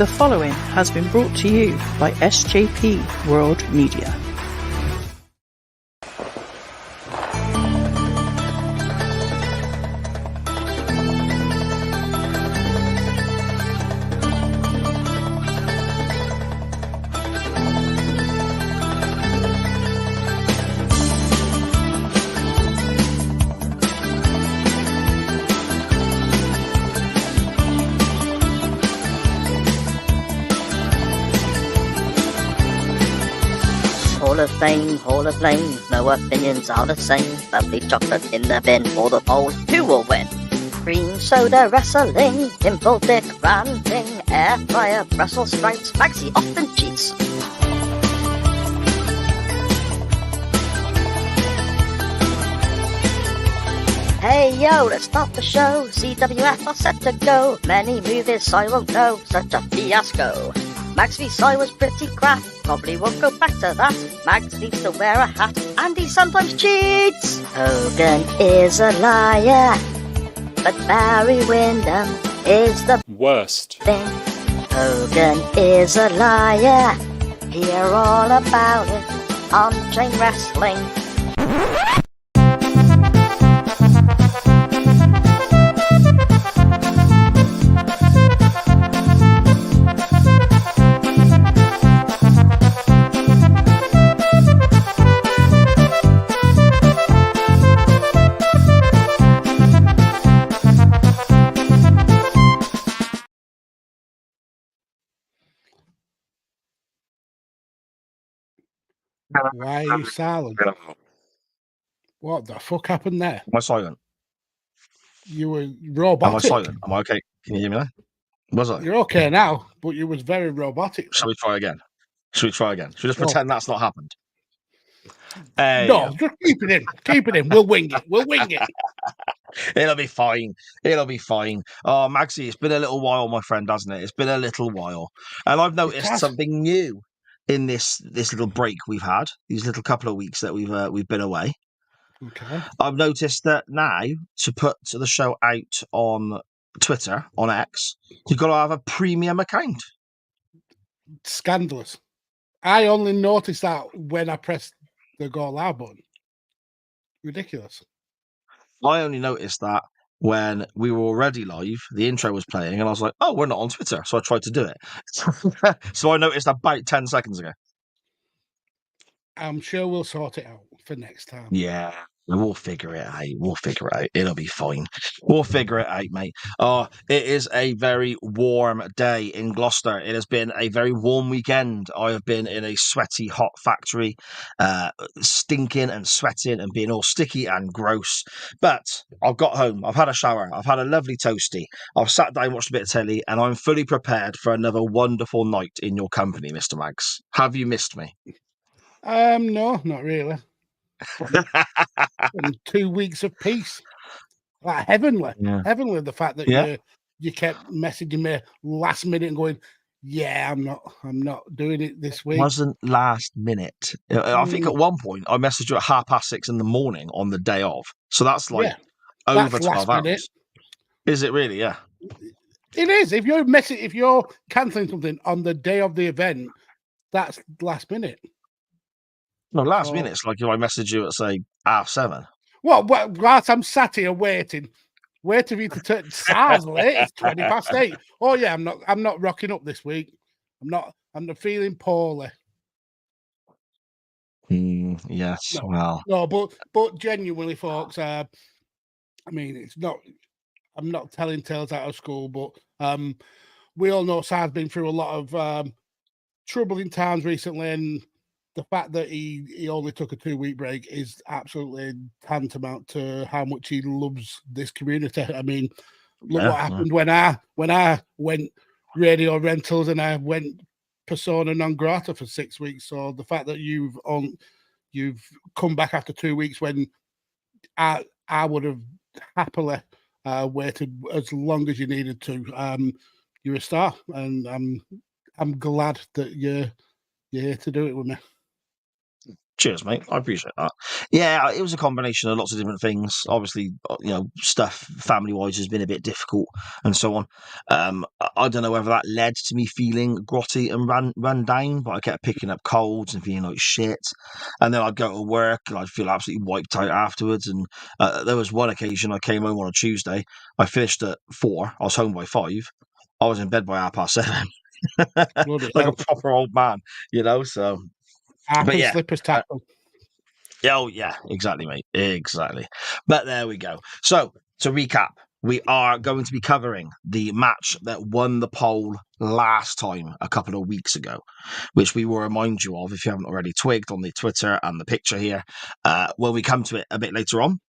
The following has been brought to you by SJP World Media. Hall of Fame, no opinions are the same. Lovely chocolate in the bin for the poll, who will win? Cream soda wrestling, pimple dick ranting, air fryer Brussels sprouts, Maxi often cheats. Hey yo, let's start the show. CWF are set to go. Many movies I won't know, such a fiasco. Max v. Cy was pretty crap, probably won't go back to that. Max needs to wear a hat, and he sometimes cheats. Hogan is a liar, but Barry Windham is the worst thing. Hogan is a liar, hear all about it on Chain Wrestling. Why are you silent? What the fuck happened there? Am I silent? You were robotic. Am I silent? Am I okay? Can you hear me now? Was I? You're okay now, but you was very robotic. Shall we try again? Should we just pretend that's not happened? No, just keep it in. Keep it in. We'll wing it. It'll be fine. Oh, Maxie, it's been a little while, my friend, hasn't it? It's been a little while. And I've noticed something new in this little break we've had, these little couple of weeks that we've been away. Okay. I've noticed that now, to put the show out on Twitter, on X, you've got to have a premium account. Scandalous. I only noticed that when I pressed the Go Loud button. Ridiculous. I only noticed that when we were already live, the intro was playing, and I was like, oh, we're not on Twitter. So I tried to do it. So I noticed about 10 seconds ago. I'm sure we'll sort it out for next time. Yeah, we'll figure it out. It'll be fine. We'll figure it out, mate. It is a very warm day in Gloucester. It has been a very warm weekend. I have been in a sweaty, hot factory, stinking and sweating and being all sticky and gross. But I've got home. I've had a shower. I've had a lovely toasty. I've sat down, watched a bit of telly, and I'm fully prepared for another wonderful night in your company, Mr. Mags. Have you missed me? No, not really. And 2 weeks of peace, like heavenly. The fact that you kept messaging me last minute and going, "Yeah, I'm not doing it this week." It wasn't last minute. I think at one point I messaged you at 6:30 in the morning on the day of. So that's like over 12 hours. Minute. Is it really? Yeah. It is. If you're cancelling something on the day of the event, that's last minute. No, last minute, it's like if I message you at, say, 7:30. What? Whilst I'm sat here waiting for you to turn. SARS late. It's 8:20. Oh yeah, I'm not rocking up this week. I'm not feeling poorly. Yes. No, well. No, but genuinely, folks. I mean, it's not. I'm not telling tales out of school, but we all know SAR's been through a lot of troubling times recently, and the fact that he only took a 2-week break is absolutely tantamount to how much he loves this community. I mean, look what happened when I went radio rentals and I went persona non grata for 6 weeks. So the fact that you've come back after 2 weeks when I would have happily waited as long as you needed to. You're a star, and I'm glad that you're here to do it with me. Cheers, mate. I appreciate that. Yeah, it was a combination of lots of different things. Obviously, stuff family-wise has been a bit difficult and so on. I don't know whether that led to me feeling grotty and run down, but I kept picking up colds and feeling like shit. And then I'd go to work and I'd feel absolutely wiped out afterwards. And there was one occasion I came home on a Tuesday. I finished at 4. I was home by 5. I was in bed by 7:30. Like a proper old man, so... Half and slippers tackle. Oh, yeah, exactly, mate. Exactly. But there we go. So, to recap, we are going to be covering the match that won the poll last time a couple of weeks ago, which we will remind you of if you haven't already twigged on the Twitter and the picture here. When we come to it a bit later on,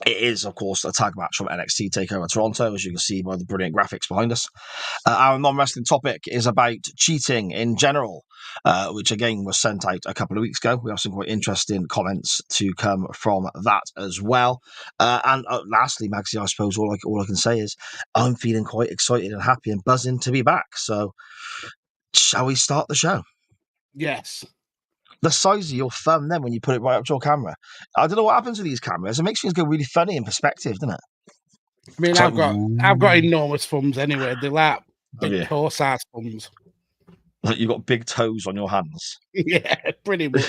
it is, of course, a tag match from NXT Takeover Toronto, as you can see by the brilliant graphics behind us. Our non-wrestling topic is about cheating in general, which again was sent out a couple of weeks ago. We have some quite interesting comments to come from that as well. And lastly, Maxie, I suppose all I can say is I'm feeling quite excited and happy and buzzing to be back. So, shall we start the show? Yes. The size of your thumb then when you put it right up to your camera. I don't know what happens with these cameras. It makes things go really funny in perspective, doesn't it? I mean, I've got enormous thumbs anyway. They're like big toe-sized thumbs. You've got big toes on your hands. Yeah, pretty much.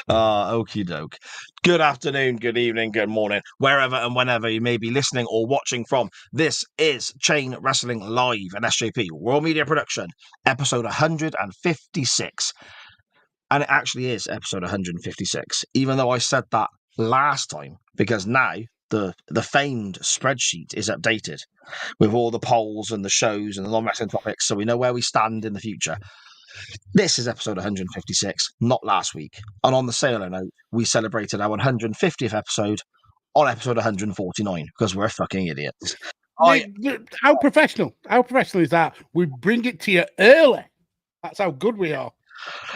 Okie doke. Good afternoon, good evening, good morning, wherever and whenever you may be listening or watching from. This is Chain Wrestling Live, an SJP World Media production, episode 156. And it actually is episode 156, even though I said that last time, because now the famed spreadsheet is updated with all the polls and the shows and the non-wrestling topics, so we know where we stand in the future. This is episode 156, not last week. And on the sailor note, we celebrated our 150th episode on episode 149, because we're fucking idiots. How professional is that? We bring it to you early. That's how good we are.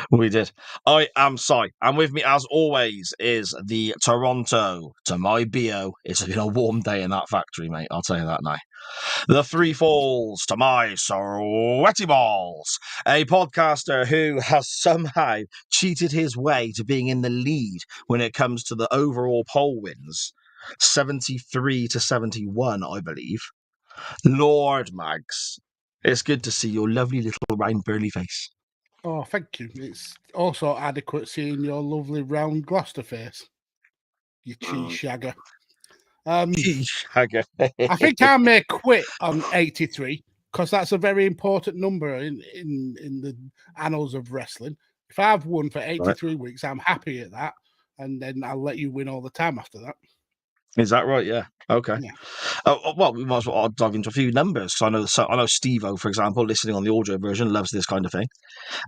We did. I am Si, and with me, as always, is the Toronto to my BO. It's been a warm day in that factory, mate. I'll tell you that now. The Three Falls to my sweaty balls. A podcaster who has somehow cheated his way to being in the lead when it comes to the overall poll wins. 73 to 71, I believe. Lord Mags, it's good to see your lovely little round burly face. Oh, thank you. It's also adequate seeing your lovely round Gloucester face. You cheese shagger. Cheese shagger. I think I may quit on 83 because that's a very important number in the annals of wrestling. If I've won for 83 weeks, I'm happy at that, and then I'll let you win all the time after that. Is that right? Yeah. Okay. Yeah. Well, we might as well dive into a few numbers. I know Steve-O, for example, listening on the audio version, loves this kind of thing.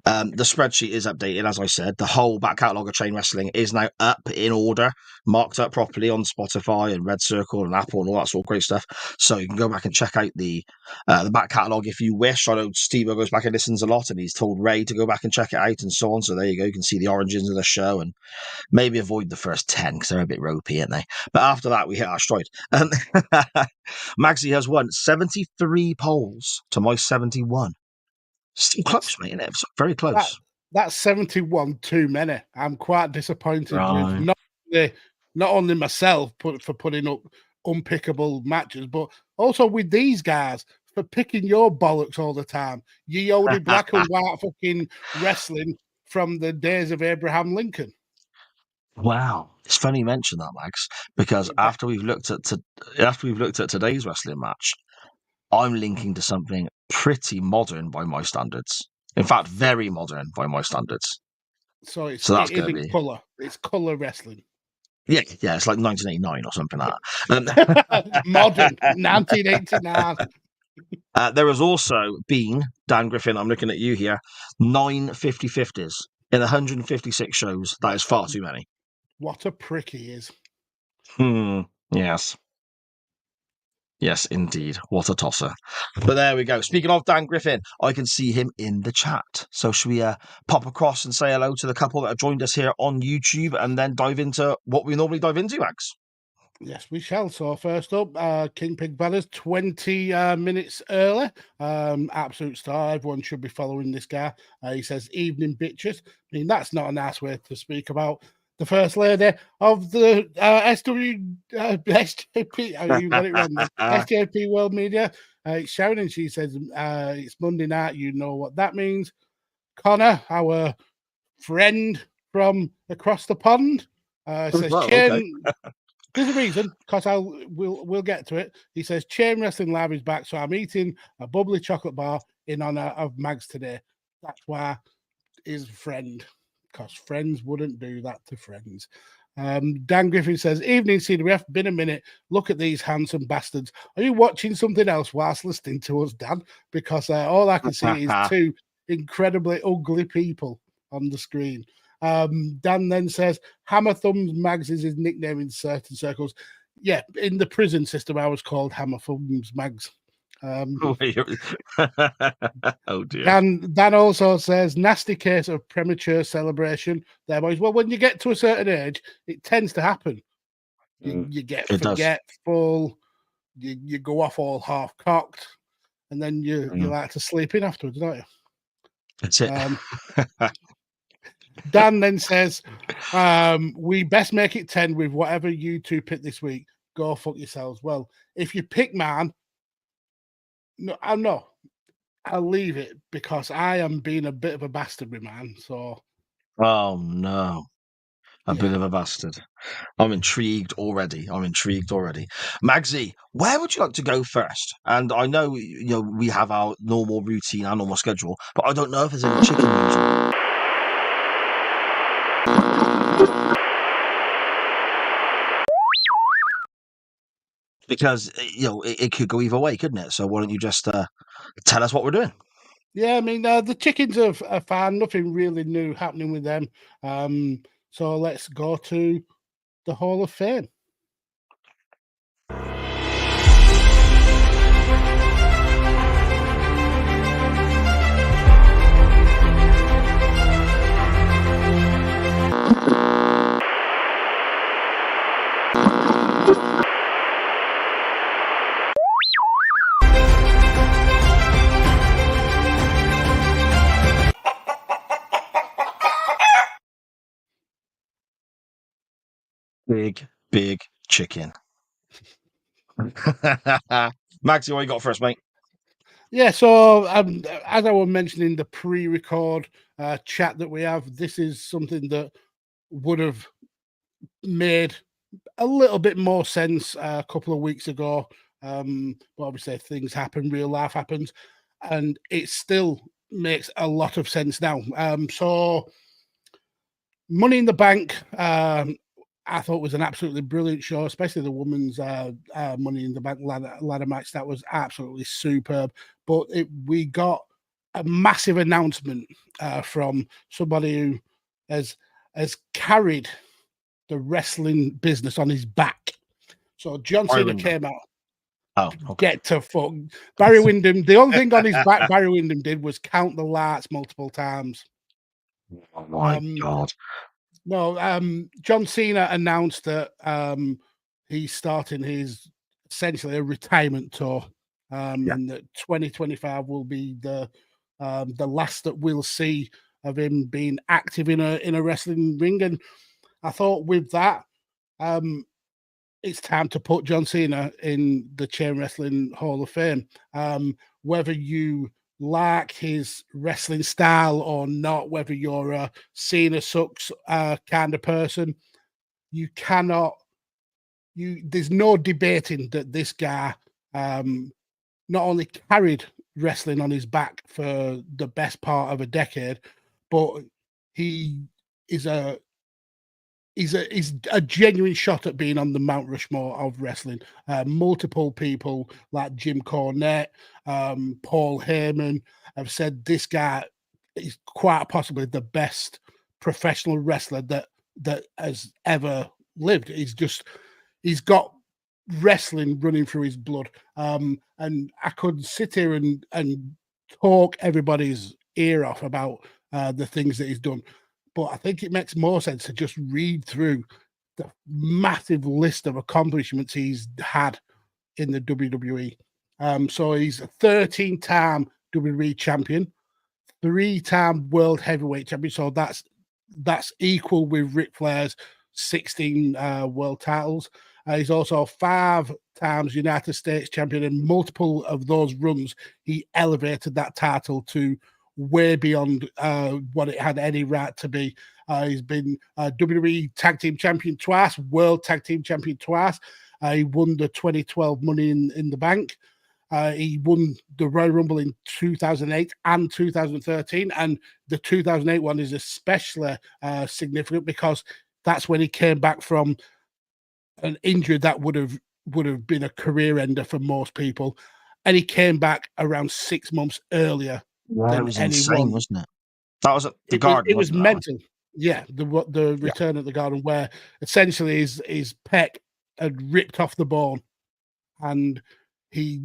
The spreadsheet is updated, as I said. The whole back catalogue of Chain Wrestling is now up in order, marked up properly on Spotify and Red Circle and Apple and all that sort of great stuff. So you can go back and check out the back catalogue if you wish. I know Steve-O goes back and listens a lot, and he's told Ray to go back and check it out and so on. So there you go. You can see the origins of the show and maybe avoid the first 10 because they're a bit ropey, aren't they? But after that, we hit our stride. Maxie has won 73 polls to my 71. Still close, mate, isn't it? Very close. That's 71 too many. I'm quite disappointed with not only myself for putting up unpickable matches, but also with these guys for picking your bollocks all the time. You oldie black and white fucking wrestling from the days of Abraham Lincoln. Wow, it's funny you mention that, Max, because after we've looked at today's wrestling match, I'm linking to something pretty modern by my standards. In fact, very modern by my standards. So that's going to be colour. It's colour wrestling. Yeah, it's like 1989 or something like that. Modern, 1989. There has also been, Dan Griffin, I'm looking at you here, 9 50-50s in 156 shows. That is far too many. What a prick he is. Yes. Yes, indeed. What a tosser. But there we go. Speaking of Dan Griffin, I can see him in the chat. So should we pop across and say hello to the couple that have joined us here on YouTube and then dive into what we normally dive into, Max? Yes, we shall. So first up, King Pig Banners, 20 minutes early. Absolute star. Everyone should be following this guy. He says, evening bitches. I mean, that's not a nice way to speak about the First Lady of the SJP. Oh, you got it wrong there. SJP World Media. It's Sharon, and she says, it's Monday night. You know what that means. Connor, our friend from across the pond, says, Well, Chain... okay. There's a reason, because we'll get to it. He says Chain Wrestling Live is back, so I'm eating a bubbly chocolate bar in honor of Mags today. That's why his friend, because friends wouldn't do that to friends. Dan Griffin says, evening CWF, been a minute. Look at these handsome bastards. Are you watching something else whilst listening to us, Dan? Because all I can see is two incredibly ugly people on the screen. Dan then says, Hammer Thumbs Mags is his nickname in certain circles. Yeah, in the prison system, I was called Hammer Thumbs Mags. Oh dear. Dan also says, nasty case of premature celebration there, boys. Well, when you get to a certain age, it tends to happen. You get forgetful, you go off all half-cocked, and then you like to sleep in afterwards, don't you? That's it. Dan then says, we best make it 10 with whatever you two pick this week. Go fuck yourselves. Well, if you pick man, no, I'll leave it because I am being a bit of a bastard with man. So, oh no, a bit of a bastard. I'm intrigued already. Magsy, where would you like to go first? And I know we have our normal routine, our normal schedule, but I don't know if there's any chicken news. Because it could go either way, couldn't it? So why don't you just tell us what we're doing? Yeah, I mean the chickens are fine. Nothing really new happening with them. So let's go to the Hall of Fame. Big chicken. Maxie, what you got for us, mate? Yeah, so as I was mentioning the pre-record chat that we have, this is something that would have made a little bit more sense a couple of weeks ago. But obviously things happen, real life happens, and it still makes a lot of sense now. So Money in the Bank, I thought was an absolutely brilliant show, especially the women's Money in the Bank ladder match. That was absolutely superb. But we got a massive announcement from somebody who has carried the wrestling business on his back. So John Cena came out. Oh, okay. Get to fuck. Barry Windham. The only thing on his back Barry Windham did was count the lights multiple times. Oh my God. No, John Cena announced that he's starting his essentially a retirement tour, and that 2025 will be the last that we'll see of him being active in a wrestling ring. And I thought with that, it's time to put John Cena in the Chain Wrestling Hall of Fame. Whether you like his wrestling style or not, whether you're a Cena sucks kind of person, you cannot. There's no debating that this guy not only carried wrestling on his back for the best part of a decade, but he is a genuine shot at being on the Mount Rushmore of wrestling. Multiple people like Jim Cornette, Paul Heyman have said this guy is quite possibly the best professional wrestler that has ever lived. He's got wrestling running through his blood. And I could sit here and talk everybody's ear off about the things that he's done. But I think it makes more sense to just read through the massive list of accomplishments he's had in the WWE. So he's a 13-time WWE champion, 3-time world heavyweight champion. So that's equal with Ric Flair's 16 world titles. He's also 5 times United States champion, and multiple of those runs he elevated that title to way beyond what it had any right to be. He's been WWE Tag Team Champion twice, World Tag Team Champion twice. He won the 2012 Money in the Bank. He won the Royal Rumble in 2008 and 2013, and the 2008 one is especially significant because that's when he came back from an injury that would have been a career ender for most people, and he came back around 6 months earlier than It was anyone. insane, wasn't it? That was at the Garden. It was mental. Yeah, the return at the Garden, where essentially his pec had ripped off the bone, and he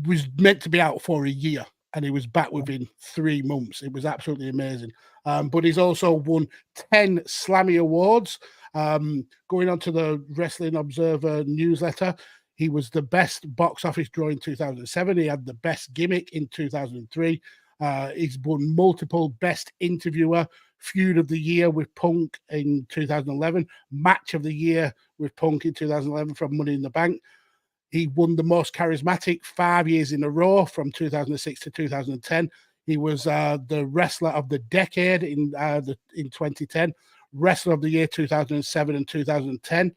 was meant to be out for a year, and he was back within 3 months. It was absolutely amazing. But he's also won 10 Slammy Awards. Going on to the Wrestling Observer newsletter, he was the best box office draw in 2007. He had the best gimmick in 2003. He's won multiple Best Interviewer, Feud of the Year with Punk in 2011, Match of the Year with Punk in 2011 from Money in the Bank. He won the Most Charismatic 5 years in a row from 2006 to 2010. He was the Wrestler of the Decade in 2010, Wrestler of the Year 2007 and 2010,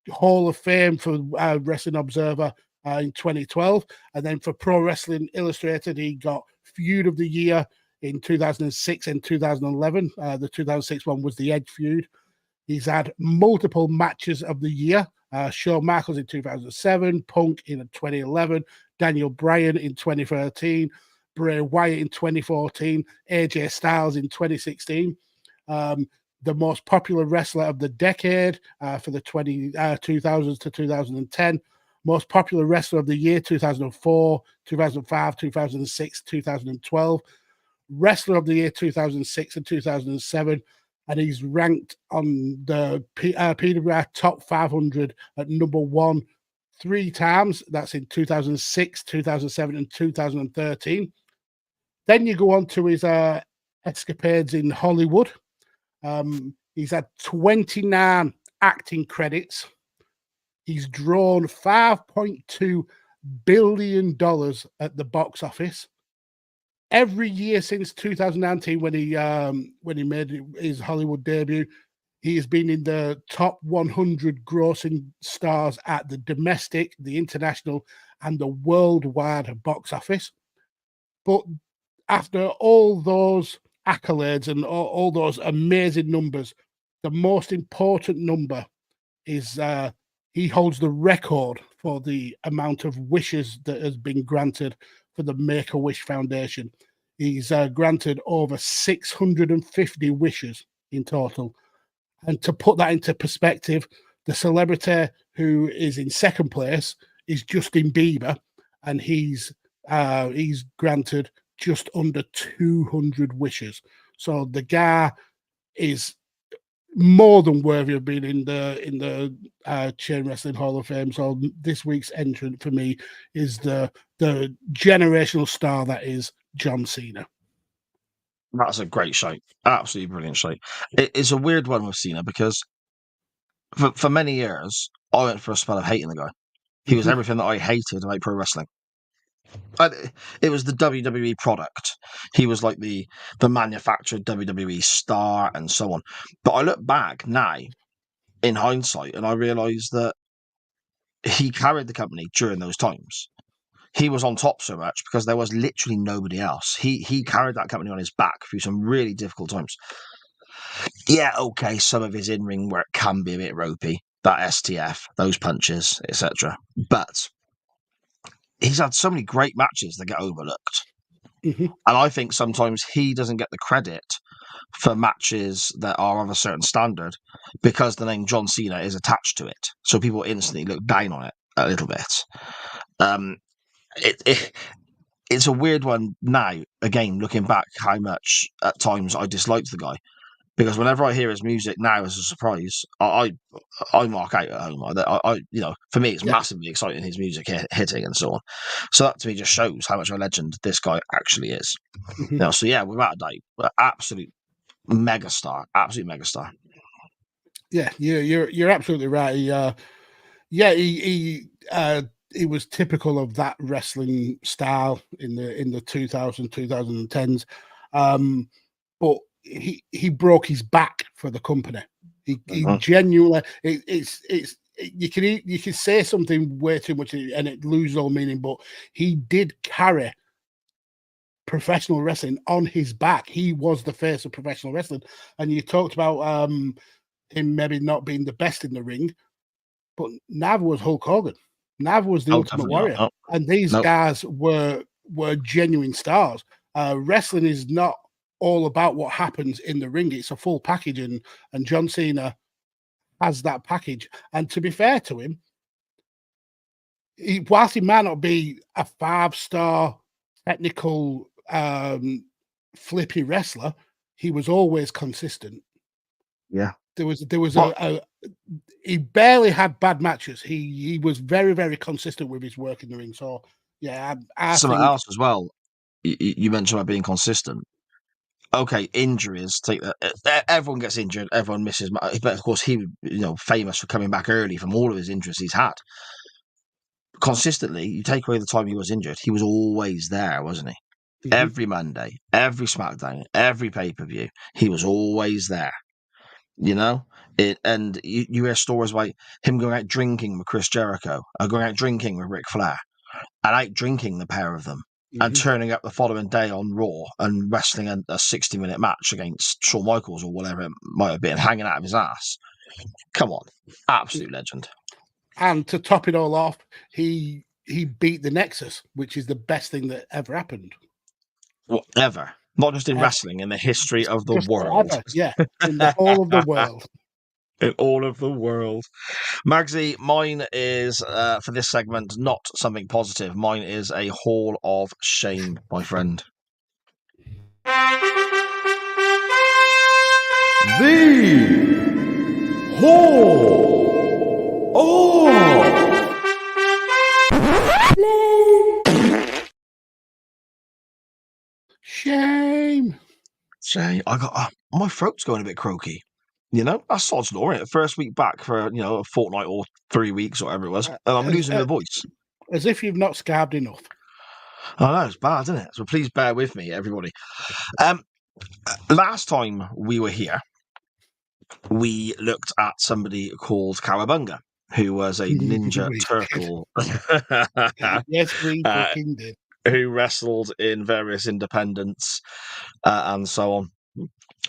Hall of Fame for Wrestling Observer in 2012, and then for Pro Wrestling Illustrated, he got Feud of the Year in 2006 and 2011. The 2006 one was the Edge feud. He's had multiple matches of the year. Shawn Michaels in 2007, Punk in 2011, Daniel Bryan in 2013, Bray Wyatt in 2014, AJ Styles in 2016. The most popular wrestler of the decade for the 2000s to 2010. Most popular wrestler of the year, 2004, 2005, 2006, 2012. Wrestler of the year, 2006 and 2007. And he's ranked on the PWI Top 500 at number 1 3 times. That's in 2006, 2007, and 2013. Then you go on to his escapades in Hollywood. He's had 29 acting credits. He's drawn $5.2 billion at the box office. Every year since 2019, when he made his Hollywood debut, he has been in the top 100 grossing stars at the domestic, the international, and the worldwide box office. But after all those accolades and all those amazing numbers, the most important number is he holds the record for the amount of wishes that has been granted for the Make-A-Wish Foundation. He's granted over 650 wishes in total. And to put that into perspective, the celebrity who is in second place is Justin Bieber, and he's granted just under 200 wishes. So the guy is more than worthy of being in the Chain Wrestling Hall of Fame. So this week's entrant for me is the generational star that is John Cena. That's a great show. Absolutely brilliant show. It's a weird one with Cena because for many years, I went for a spell of hating the guy. He was everything that I hated about pro wrestling. It was the WWE product. He was like the manufactured WWE star and so on. But I look back now in hindsight and I realise that he carried the company during those times. He was on top so much because there was literally nobody else. He carried that company on his back through some really difficult times. Yeah, okay, some of his in-ring work can be a bit ropey. That STF, those punches, etc. But he's had so many great matches that get overlooked. Mm-hmm. And I think sometimes he doesn't get the credit for matches that are of a certain standard because the name John Cena is attached to it. So people instantly look down on it a little bit. It's a weird one now, again, looking back how much at times I disliked the guy. because whenever I hear his music now as a surprise, I mark out at home. For me, it's Yeah. massively exciting, his music hitting and so on. So that to me just shows how much of a legend this guy actually is. Mhm. So yeah, without a doubt, absolute megastar. Yeah, you're absolutely right. He was typical of that wrestling style in the 2010s. But he broke his back for the company. He genuinely, you can say something way too much and it loses all meaning, but he did carry professional wrestling on his back. He was the face of professional wrestling. And you talked about him maybe not being the best in the ring, but Nav was Hulk Hogan. Nav was the Ultimate Warrior. Not. And these guys were genuine stars. Wrestling is not all about what happens in the ring. It's a full package, and John Cena has that package. And to be fair to him, whilst he might not be a 5-star technical flippy wrestler, he was always consistent. Yeah. There was he barely had bad matches. He was very, very consistent with his work in the ring. So yeah, I Something think else as well. You mentioned about being consistent. Okay, injuries. Take that. Everyone gets injured. Everyone misses. But of course, he famous for coming back early from all of his injuries he's had. Consistently, you take away the time he was injured, he was always there, wasn't he? Every Monday, every SmackDown, every pay-per-view, he was always there. And you hear stories about him going out drinking with Chris Jericho, or going out drinking with Ric Flair, and out drinking the pair of them, and turning up the following day on Raw and wrestling a 60-minute match against Shawn Michaels or whatever it might have been, hanging out of his ass. Come on, absolute legend. And to top it all off, he beat the Nexus, which is the best thing that ever happened. Whatever. Not just in wrestling, in the history of the world. Ever. Yeah, in the whole of the world. In all of the world. Magsy, mine is, for this segment, not something positive. Mine is a hall of shame, my friend. The Hall of Shame. I got my throat's going a bit croaky. That's sod's law, isn't it? First week back for a fortnight or 3 weeks or whatever it was. I'm losing the voice. As if you've not scarred enough. I know, it's bad, isn't it? So please bear with me, everybody. Last time we were here, we looked at somebody called Cowabunga, who was a ninja turtle. Yes, we fucking did. Who wrestled in various independents and so on,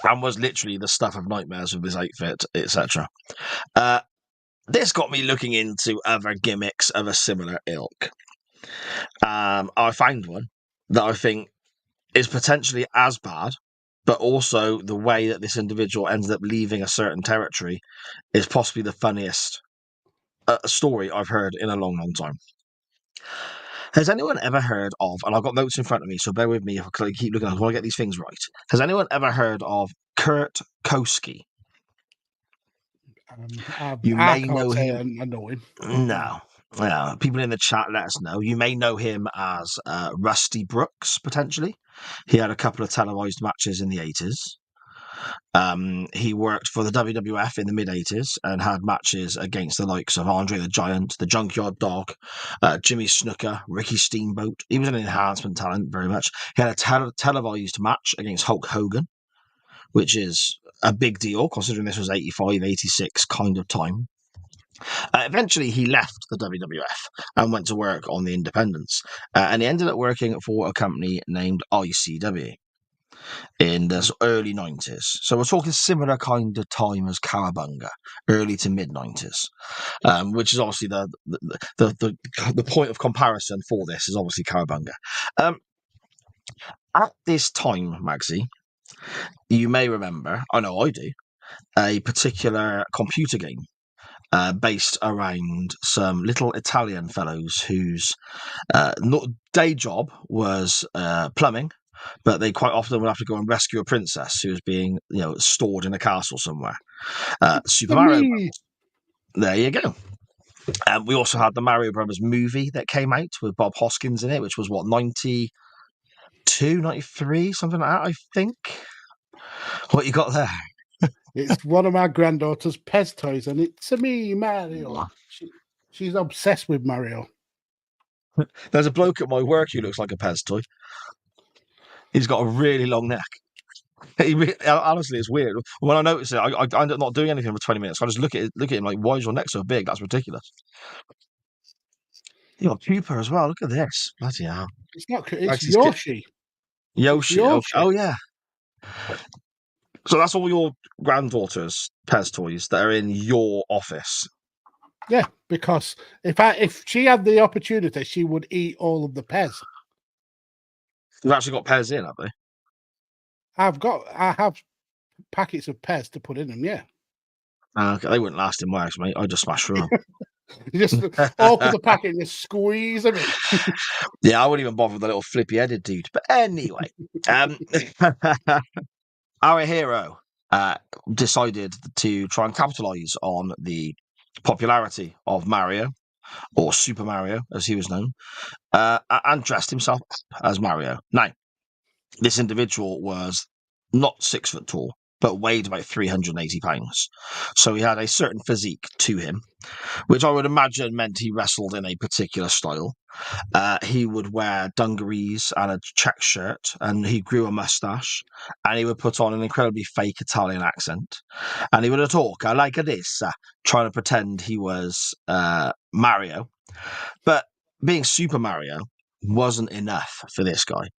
and was literally the stuff of nightmares with his outfit, etc. This got me looking into other gimmicks of a similar ilk. I found one that I think is potentially as bad, but also the way that this individual ended up leaving a certain territory is possibly the funniest story I've heard in a long, long time. Has anyone ever heard of, and I've got notes in front of me, so bear with me if I keep looking, I want to get these things right. Has anyone ever heard of Kurt Koski? You may know him. I know him. No. People in the chat let us know. You may know him as Rusty Brooks, potentially. He had a couple of televised matches in the 80s. He worked for the WWF in the mid-80s and had matches against the likes of Andre the Giant, the Junkyard Dog, Jimmy Snuka, Ricky Steamboat. He was an enhancement talent, very much. He had a televised match against Hulk Hogan, which is a big deal, considering this was 85, 86 kind of time. Eventually, he left the WWF and went to work on the independents, and he ended up working for a company named ICW in the early 90s. So we're talking similar kind of time as Cowabunga, early to mid 90s, which is obviously the point of comparison for this is obviously Cowabunga. At this time, Magsy, you may remember, I know I do, a particular computer game based around some little Italian fellows whose day job was plumbing, but they quite often would have to go and rescue a princess who was being, stored in a castle somewhere. Super Mario Me. There you go. We also had the Mario Brothers movie that came out with Bob Hoskins in it, which was, 92, 93, something like that, I think. What you got there? It's one of my granddaughter's Pez toys, and it's a me, Mario. She's obsessed with Mario. There's a bloke at my work who looks like a Pez toy. He's got a really long neck. Honestly, it's weird. When I notice it, I end up not doing anything for 20 minutes. I just look at him like, why is your neck so big? That's ridiculous. You got Cooper as well. Look at this. Bloody hell. It's not. It's Actually, Yoshi. Yoshi. Yoshi. Oh, yeah. So that's all your granddaughter's Pez toys that are in your office. Yeah, because if she had the opportunity, she would eat all of the Pez. You've actually got Pez in, have they? I have packets of Pez to put in them. Yeah. Okay, they wouldn't last in wax, mate. I just smash through them. You just open the packet and just squeeze them in. Yeah, I wouldn't even bother with the little flippy-headed dude. But anyway, our hero decided to try and capitalize on the popularity of Mario, or Super Mario, as he was known, and dressed himself up as Mario. Now, this individual was not 6 foot tall, but weighed about 380 pounds. So he had a certain physique to him, which I would imagine meant he wrestled in a particular style. He would wear dungarees and a check shirt, and he grew a mustache, and he would put on an incredibly fake Italian accent, and he would talk like this, trying to pretend he was Mario. But being Super Mario wasn't enough for this guy.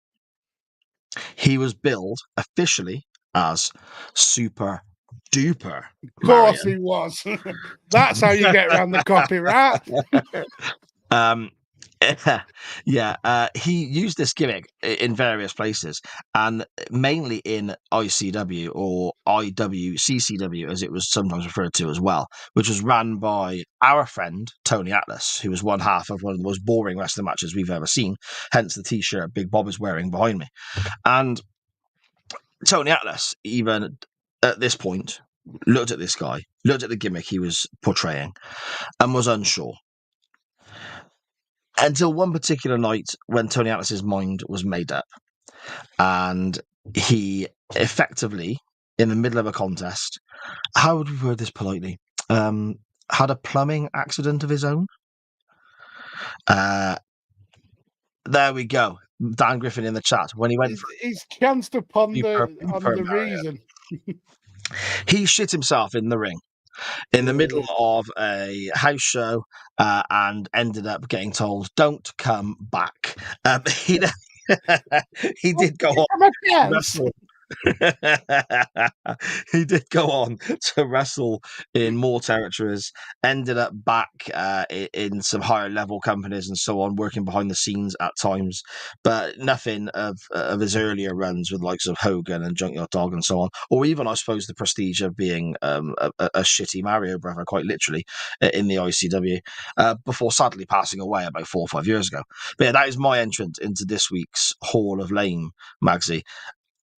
He was billed officially as Super Duper Mario. Of course he was. That's how you get around the copyright. He used this gimmick in various places, and mainly in ICW or IWCCW, as it was sometimes referred to as well, which was ran by our friend Tony Atlas, who was one half of one of the most boring wrestling matches we've ever seen, hence the t-shirt Big Bob is wearing behind me. And Tony Atlas, even at this point, looked at this guy, looked at the gimmick he was portraying, and was unsure. Until one particular night when Tony Atlas's mind was made up, and he effectively, in the middle of a contest, how would we word this politely, had a plumbing accident of his own. There we go. Dan Griffin in the chat. When he went, he's chanced upon the Mario. reason. He shit himself in the ring in the middle of a house show, and ended up getting told, "Don't come back." He did go on to wrestle. He did go on to wrestle in more territories, ended up back in some higher level companies and so on, working behind the scenes at times, but nothing of his earlier runs with the likes of Hogan and Junkyard Dog and so on, or even, I suppose, the prestige of being a shitty Mario brother, quite literally, in the ICW, before sadly passing away about 4 or 5 years ago. But yeah, that is my entrance into this week's Hall of Lame, Magsy.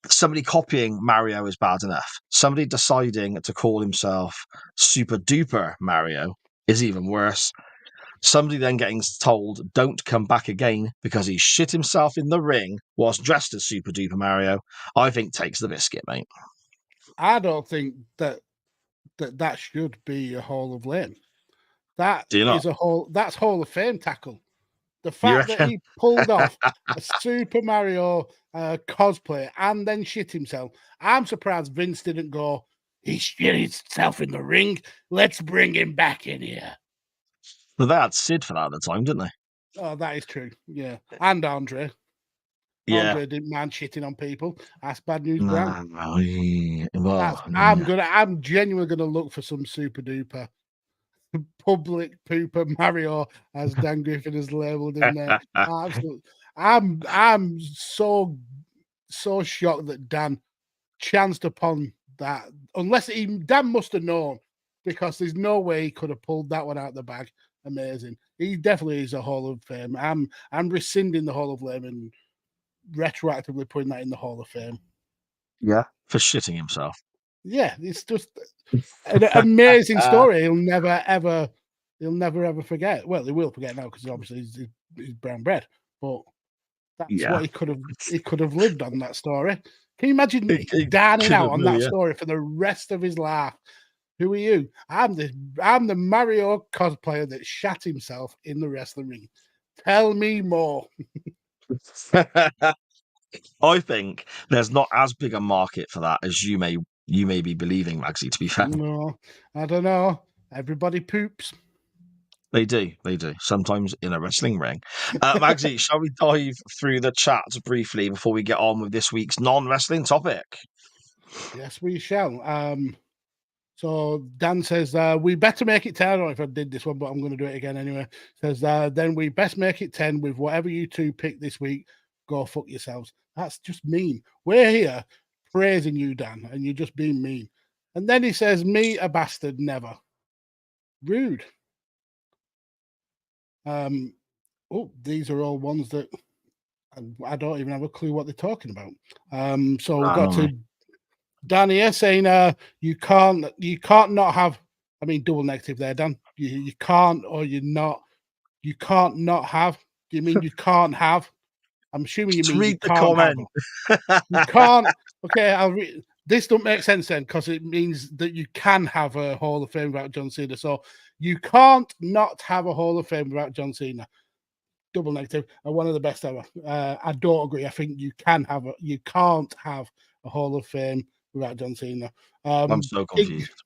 Somebody copying Mario is bad enough. Somebody deciding to call himself Super Duper Mario is even worse. Somebody then getting told, "Don't come back again," because he shit himself in the ring whilst dressed as Super Duper Mario, I think takes the biscuit, mate. I don't think that should be a Hall of Lame. That's Hall of Fame tackle. The fact that he pulled off a Super Mario cosplay and then shit himself. I'm surprised Vince didn't go, "He shit himself in the ring. Let's bring him back in here." Well, they had Sid for that at the time, didn't they? Oh, that is true. Yeah. And Andre. Yeah. Andre didn't mind shitting on people. That's Bad News Brown. Well, I'm genuinely going to look for some Super Duper public pooper Mario, as Dan Griffin has labelled him there. Absolutely. I'm so shocked that Dan chanced upon that. Unless Dan must have known, because there's no way he could have pulled that one out of the bag. Amazing. He definitely is a Hall of Fame. I'm rescinding the Hall of Fame and retroactively putting that in the Hall of Fame. Yeah, for shitting himself. Yeah, it's just an amazing story. He'll never ever forget. Well, he will forget now because obviously he's brown bread. But that's what he could have lived on that story. Can you imagine dining out on that story for the rest of his life? Who are you? I'm the Mario cosplayer that shat himself in the wrestling ring. Tell me more. I think there's not as big a market for that as you may be believing, Magsy, to be fair. No, I don't know. Everybody poops. They do. Sometimes in a wrestling ring. Magsy, shall we dive through the chat briefly before we get on with this week's non-wrestling topic? Yes, we shall. So Dan says, we better make it 10. I don't know if I did this one, but I'm going to do it again anyway. Says, then we best make it 10 with whatever you two pick this week. Go fuck yourselves. That's just mean. We're here praising you, Dan, and you're just being mean. And then he says, me a bastard, never. Rude. These are all ones that I don't even have a clue what they're talking about. So we've got to Dan here saying you can't not have, I mean double negative there, Dan. You can't or you're not, you can't not have. Do you mean you can't have? I'm assuming you mean read you the can't comment. Have. You can't. Okay, I'll read. This don't make sense then because it means that you can have a Hall of Fame without John Cena. So you can't not have a Hall of Fame without John Cena. Double negative, and one of the best ever. I don't agree. I think you can't have a Hall of Fame without John Cena. I'm so confused.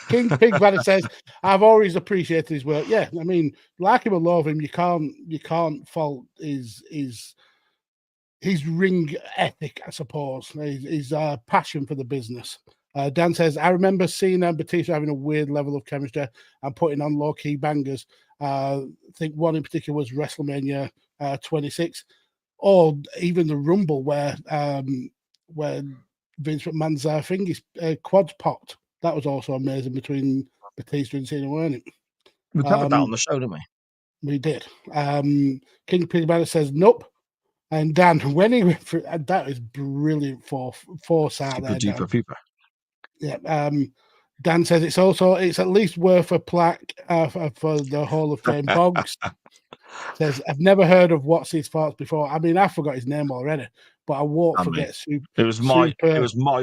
King Pig Banner says, I've always appreciated his work. Yeah, I mean, like him or love him, you can't fault his ring ethic, I suppose. His passion for the business. Dan says, I remember Cena and Batista having a weird level of chemistry and putting on low-key bangers. I think one in particular was WrestleMania 26, or even the Rumble where Vince McMahon's thing, his quads popped. That was also amazing between Batista and Cena, weren't it? We covered that on the show, didn't we? We did. King Pigman says, nope. And Dan, when he went through, that is brilliant foresight there, Dan. Pooper. Yeah. Dan says it's at least worth a plaque for the Hall of Fame. Boggs says, I've never heard of What's His Thoughts before. I mean, I forgot his name already, but I won't forget. It was my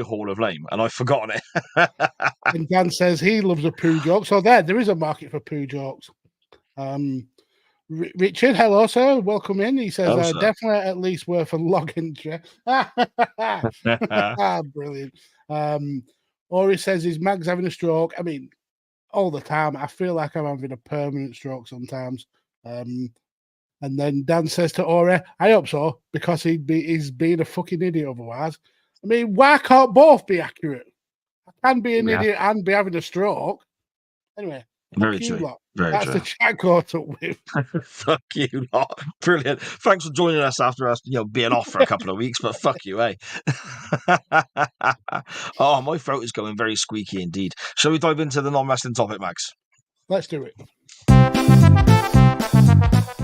Hall of Fame, and I've forgotten it. And Dan says he loves a poo joke. So there is a market for poo jokes. Richard, hello, sir. Welcome in. He says, definitely at least worth a login. Brilliant. Or he says his Mag's having a stroke. I mean, all the time. I feel like I'm having a permanent stroke sometimes. And then Dan says to Ori, I hope so, because he's being a fucking idiot otherwise. I mean, why can't both be accurate? I can be an idiot and be having a stroke. Anyway, very true. That's true. the chat caught up with. Fuck you lot. Brilliant. Thanks for joining us after us, being off for a couple of weeks, but fuck you, eh? Oh, my throat is going very squeaky indeed. Shall we dive into the non-wrestling topic, Max? Let's do it.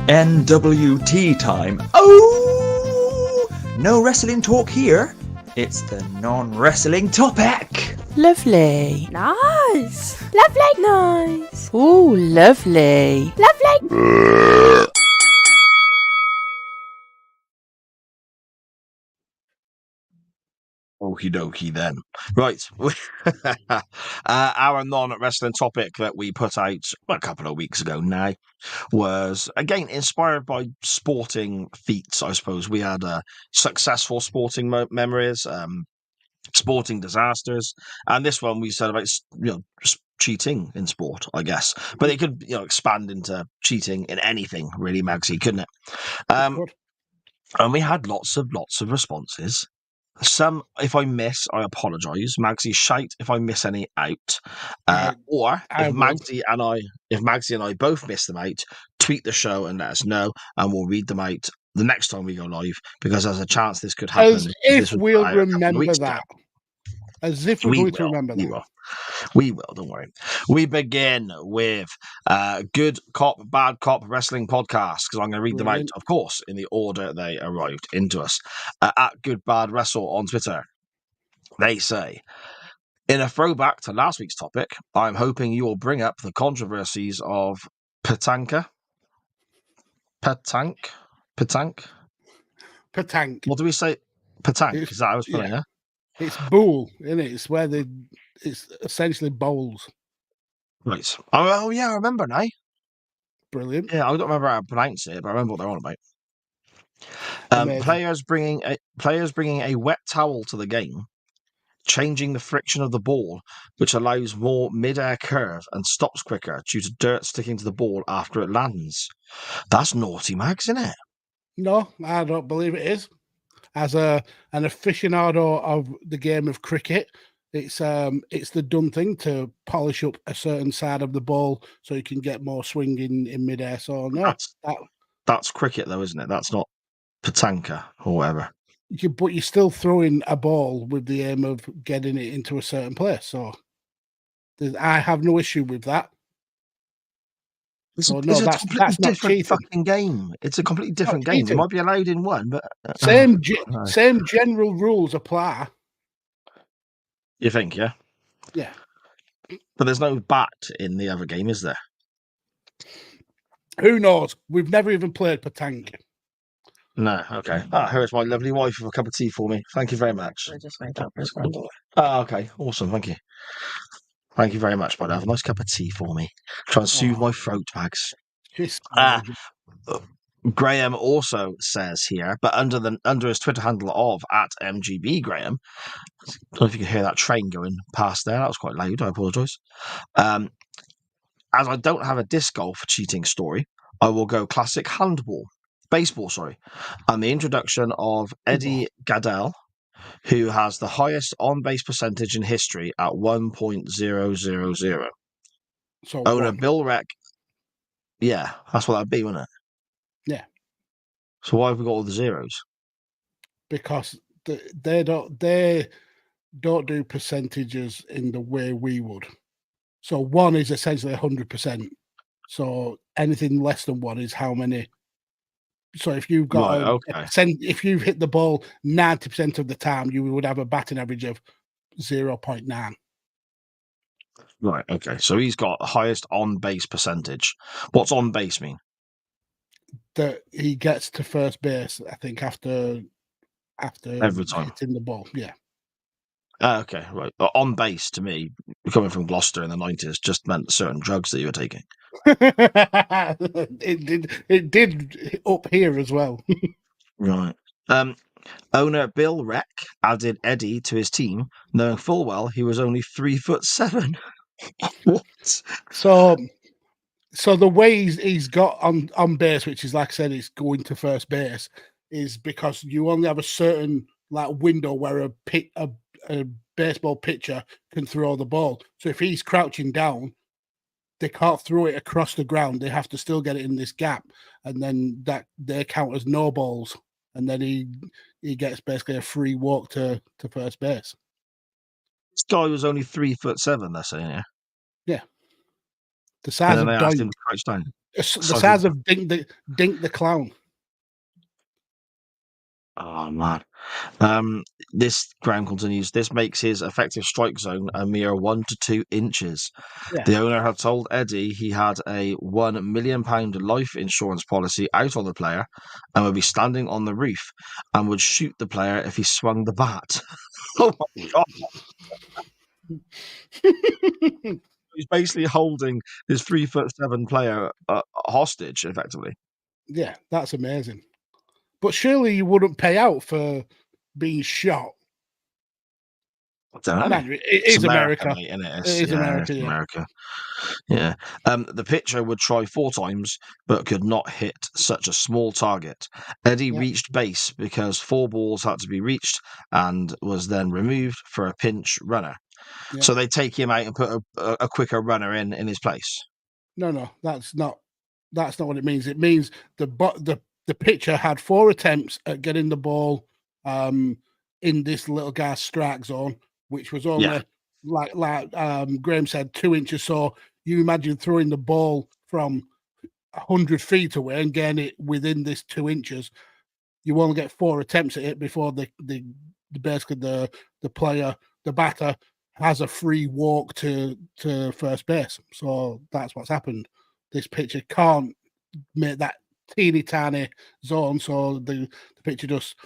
NWT time. Oh! No wrestling talk here. It's the non-wrestling topic. Lovely. Nice. Lovely. Nice. Ooh, lovely. Lovely. Okie dokie then. Right. Our non-wrestling topic that we put out a couple of weeks ago now was, again, inspired by sporting feats, I suppose. We had successful sporting memories, sporting disasters, and this one we said about cheating in sport, I guess, but it could expand into cheating in anything really, Magsy, couldn't it? And we had lots of responses. Some, if I miss, I apologise. Magsy, shout if I miss any out, or if Magsy and I both miss them out, tweet the show and let us know, and we'll read them out the next time we go live, because there's a chance this could happen. As if we'll remember that. As if we're going to remember that. We will, don't worry. We begin with Good Cop, Bad Cop Wrestling Podcast, because I'm going to read them out, of course, in the order they arrived into us. At Good Bad Wrestle on Twitter, they say, in a throwback to last week's topic, I'm hoping you will bring up the controversies of Petanque. What do we say? Petanque? Is that how I was spelling it? It's bowl, isn't it? It's where it's essentially bowls. Right. Oh, yeah, I remember now. Brilliant. Yeah, I don't remember how to pronounce it, but I remember what they're on about. Players bringing a wet towel to the game, changing the friction of the ball, which allows more mid-air curve and stops quicker due to dirt sticking to the ball after it lands. That's naughty, Max, isn't it? No, I don't believe it is. As an aficionado of the game of cricket, it's the done thing to polish up a certain side of the ball so you can get more swing in midair. So no, that's cricket though, isn't it? That's not Petanque or whatever. But you're still throwing a ball with the aim of getting it into a certain place. So I have no issue with that. It's a completely different fucking game. It's a completely different game. It might be allowed in one, but same general rules apply. You think, yeah? Yeah. But there's no bat in the other game, is there? Who knows? We've never even played Petanque. No, okay. Here's my lovely wife with a cup of tea for me. Thank you very much. I just made that for scramble. Okay, awesome. Thank you. Thank you very much, bud. Have a nice cup of tea for me. Try and soothe my throat, Mags. Graham also says here, but under his Twitter handle of @MGB Graham, I don't know if you can hear that train going past there. That was quite loud. I apologise. As I don't have a disc golf cheating story, I will go classic baseball, and the introduction of Eddie Gaedel, who has the highest on-base percentage in history at 1.000. So owner Bill Reck. Yeah, that's what that'd be, wouldn't it? Yeah. So why have we got all the zeros? Because they don't do percentages in the way we would. So 1 is essentially 100%. So anything less than 1 is how many. So if you've got if you've hit the ball 90% of the time, you would have a batting average of 0.9. Right. Okay. So he's got the highest on-base percentage. What's on base mean? That he gets to first base, I think, after every time hitting the ball. Yeah. Okay. Right. On base to me, coming from Gloucester in the 90s, just meant certain drugs that you were taking. It did up here as well. Right. Owner Bill Reck added Eddie to his team, knowing full well he was only 3'7". What? So the way he's got on base, which is like I said, it's going to first base, is because you only have a certain window where a baseball pitcher can throw the ball. So if he's crouching down, they can't throw it across the ground. They have to still get it in this gap, and then that they count as no balls, and then he gets basically a free walk to first base. This guy was only 3'7". They're saying, yeah. Yeah. The size of asked him to crouch down. The size of Dink the Clown. Oh man. This Graham continues. This makes his effective strike zone a mere 1 to 2 inches. Yeah. The owner had told Eddie he had a £1 million life insurance policy out on the player and would be standing on the roof and would shoot the player if he swung the bat. Oh my god. He's basically holding this 3'7" player hostage, effectively. Yeah, that's amazing. But surely you wouldn't pay out for being shot. I don't know. Man, it is America. Mate, isn't it? It is America. It's America. Yeah. The pitcher would try 4 times, but could not hit such a small target. Eddie reached base because 4 balls had to be reached and was then removed for a pinch runner. Yeah. So they take him out and put a quicker runner in his place. No, that's not what it means. It means the pitcher had 4 attempts at getting the ball in this little guy's strike zone, which was only like Graham said, 2 inches. So you imagine throwing the ball from 100 feet away and getting it within this 2 inches. You only get 4 attempts at it before basically the player, the batter, has a free walk to first base. So that's what's happened. This pitcher can't make that teeny tiny zone, so the pitcher just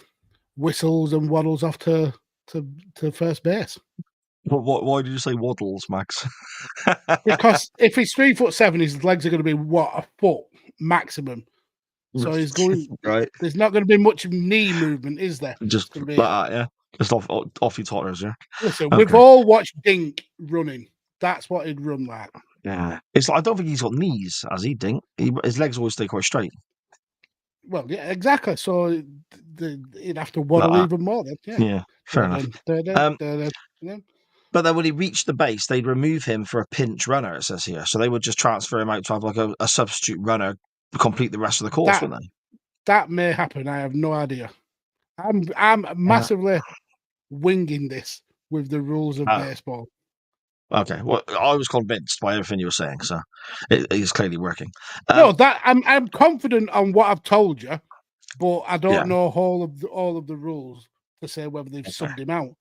whistles and waddles off to first base. Why did you say waddles, Max? Because if he's 3'7", his legs are going to be a foot maximum. So he's going right. There's not going to be much knee movement, is there? Just like that, yeah. Just off your totters, yeah. Listen, we've all watched Dink running. That's what he'd run like. Yeah, it's like, I don't think he's got knees, has he, Dink? His legs always stay quite straight. Well, yeah, exactly. So he'd have to waddle even more then. Yeah, fair enough. But then when he reached the base, they'd remove him for a pinch runner, it says here. So they would just transfer him out to have like a substitute runner complete the rest of the course, wouldn't they? That may happen. I have no idea. I'm massively winging this with the rules of baseball. Okay, well, I was convinced by everything you were saying, so it is clearly working. No, that I'm confident on what I've told you, but I don't know all of the rules to say whether they've subbed him out.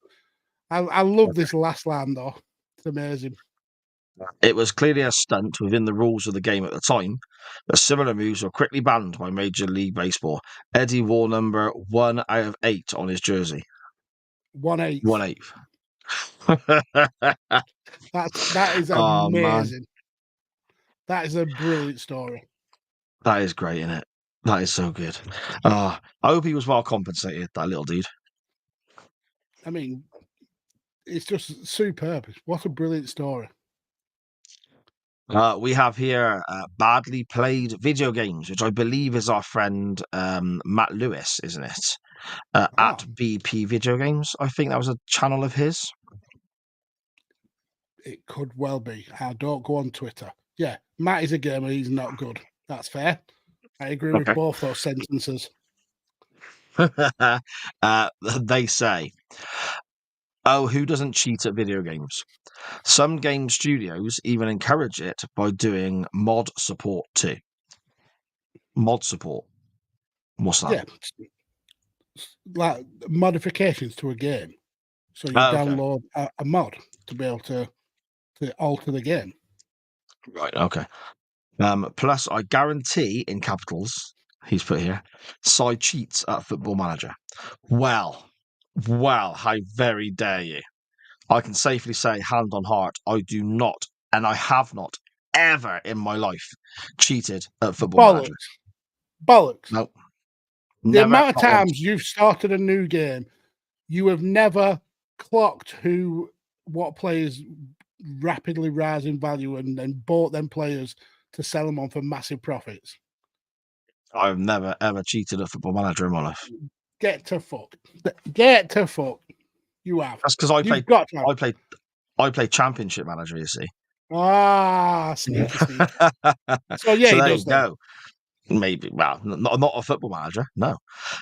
I love this last line though; it's amazing. It was clearly a stunt within the rules of the game at the time, but similar moves were quickly banned by Major League Baseball. Eddie wore number 1 out of 8 on his jersey. 1/8. 1/8. That is amazing. That is a brilliant story. That is great, isn't it? That is so good. I hope he was well compensated, that little dude. I mean, it's just superb. What a brilliant story. We have here badly played video games, which I believe is our friend Matt Lewis, isn't it? At BP Video Games. I think that was a channel of his. It could well be. I don't go on Twitter. Yeah, Matt is a gamer. He's not good. That's fair. I agree with both those sentences. They say, oh, who doesn't cheat at video games? Some game studios even encourage it by doing mod support too. Mod support. What's that? Yeah, like modifications to a game. So you download a mod to be able to alter the game. Right, okay. Plus, I guarantee, in capitals, he's put here, side cheats at Football Manager. Well, how very dare you. I can safely say, hand on heart, I do not, and I have not, ever in my life, cheated at Football Manager. Bollocks. Nope. The amount of times you've started a new game, you have never clocked what players rapidly rise in value and then bought them players to sell them on for massive profits. I've never ever cheated at Football Manager in my life. Get to fuck. Get to fuck. You have. That's because I play Championship Manager, you see. Sneaky. So yeah, so there you go. Maybe, well, not a Football Manager, no.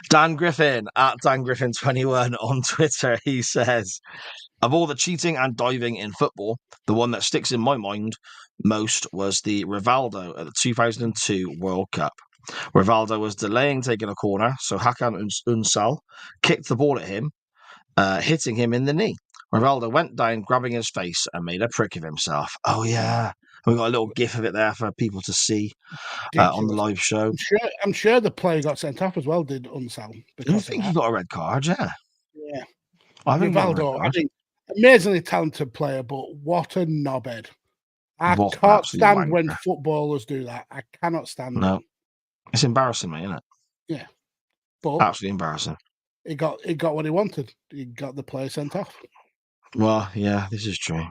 Dan Griffin, at DanGriffin21 on Twitter, he says, of all the cheating and diving in football, the one that sticks in my mind most was the Rivaldo at the 2002 World Cup. Rivaldo was delaying taking a corner, so Hakan Unsal kicked the ball at him, hitting him in the knee. Rivaldo went down, grabbing his face, and made a prick of himself. Oh, yeah. We've got a little gif of it there for people to see on the live show. I'm sure the player got sent off as well, did Unsal. I think he got a red card, yeah. Yeah. I think Rivaldo, amazingly talented player, but what a knobhead. I can't stand when footballers do that. I cannot stand it. It's embarrassing, mate, isn't it? Yeah. But absolutely embarrassing. He got what he wanted. He got the player sent off. Well, yeah, this is true.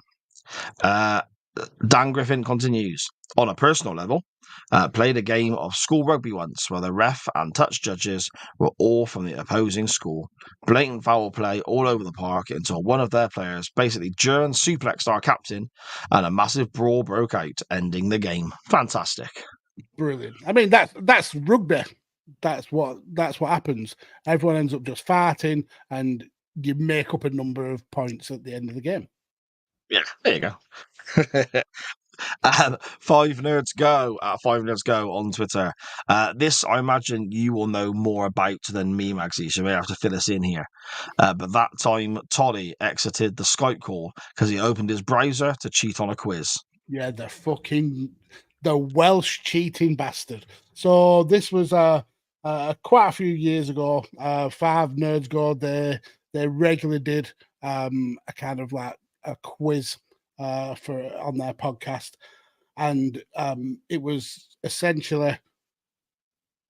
Dan Griffin continues. On a personal level, played a game of school rugby once where the ref and touch judges were all from the opposing school. Blatant foul play all over the park until one of their players basically German suplexed our captain and a massive brawl broke out, ending the game. Fantastic. Brilliant. I mean, that's rugby. That's what happens. Everyone ends up just farting and you make up a number of points at the end of the game. Yeah, there you go. Five Nerds Go at Five Nerds Go on Twitter. This, I imagine, you will know more about than me, Magsy, so you may have to fill us in here. But that time, Toddy exited the Skype call because he opened his browser to cheat on a quiz. Yeah, the Welsh cheating bastard. So this was quite a few years ago. Five Nerds Go. They regularly did a kind of like a quiz on their podcast, and it was essentially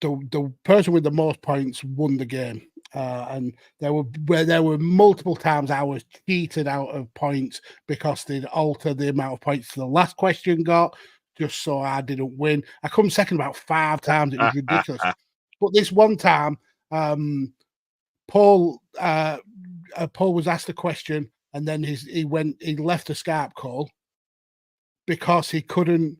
the person with the most points won the game. And there were multiple times I was cheated out of points because they'd altered the amount of points the last question got, just so I didn't win. I come second about 5 times. It was ridiculous. But this one time, Paul was asked a question, and then he left a Skype call because he couldn't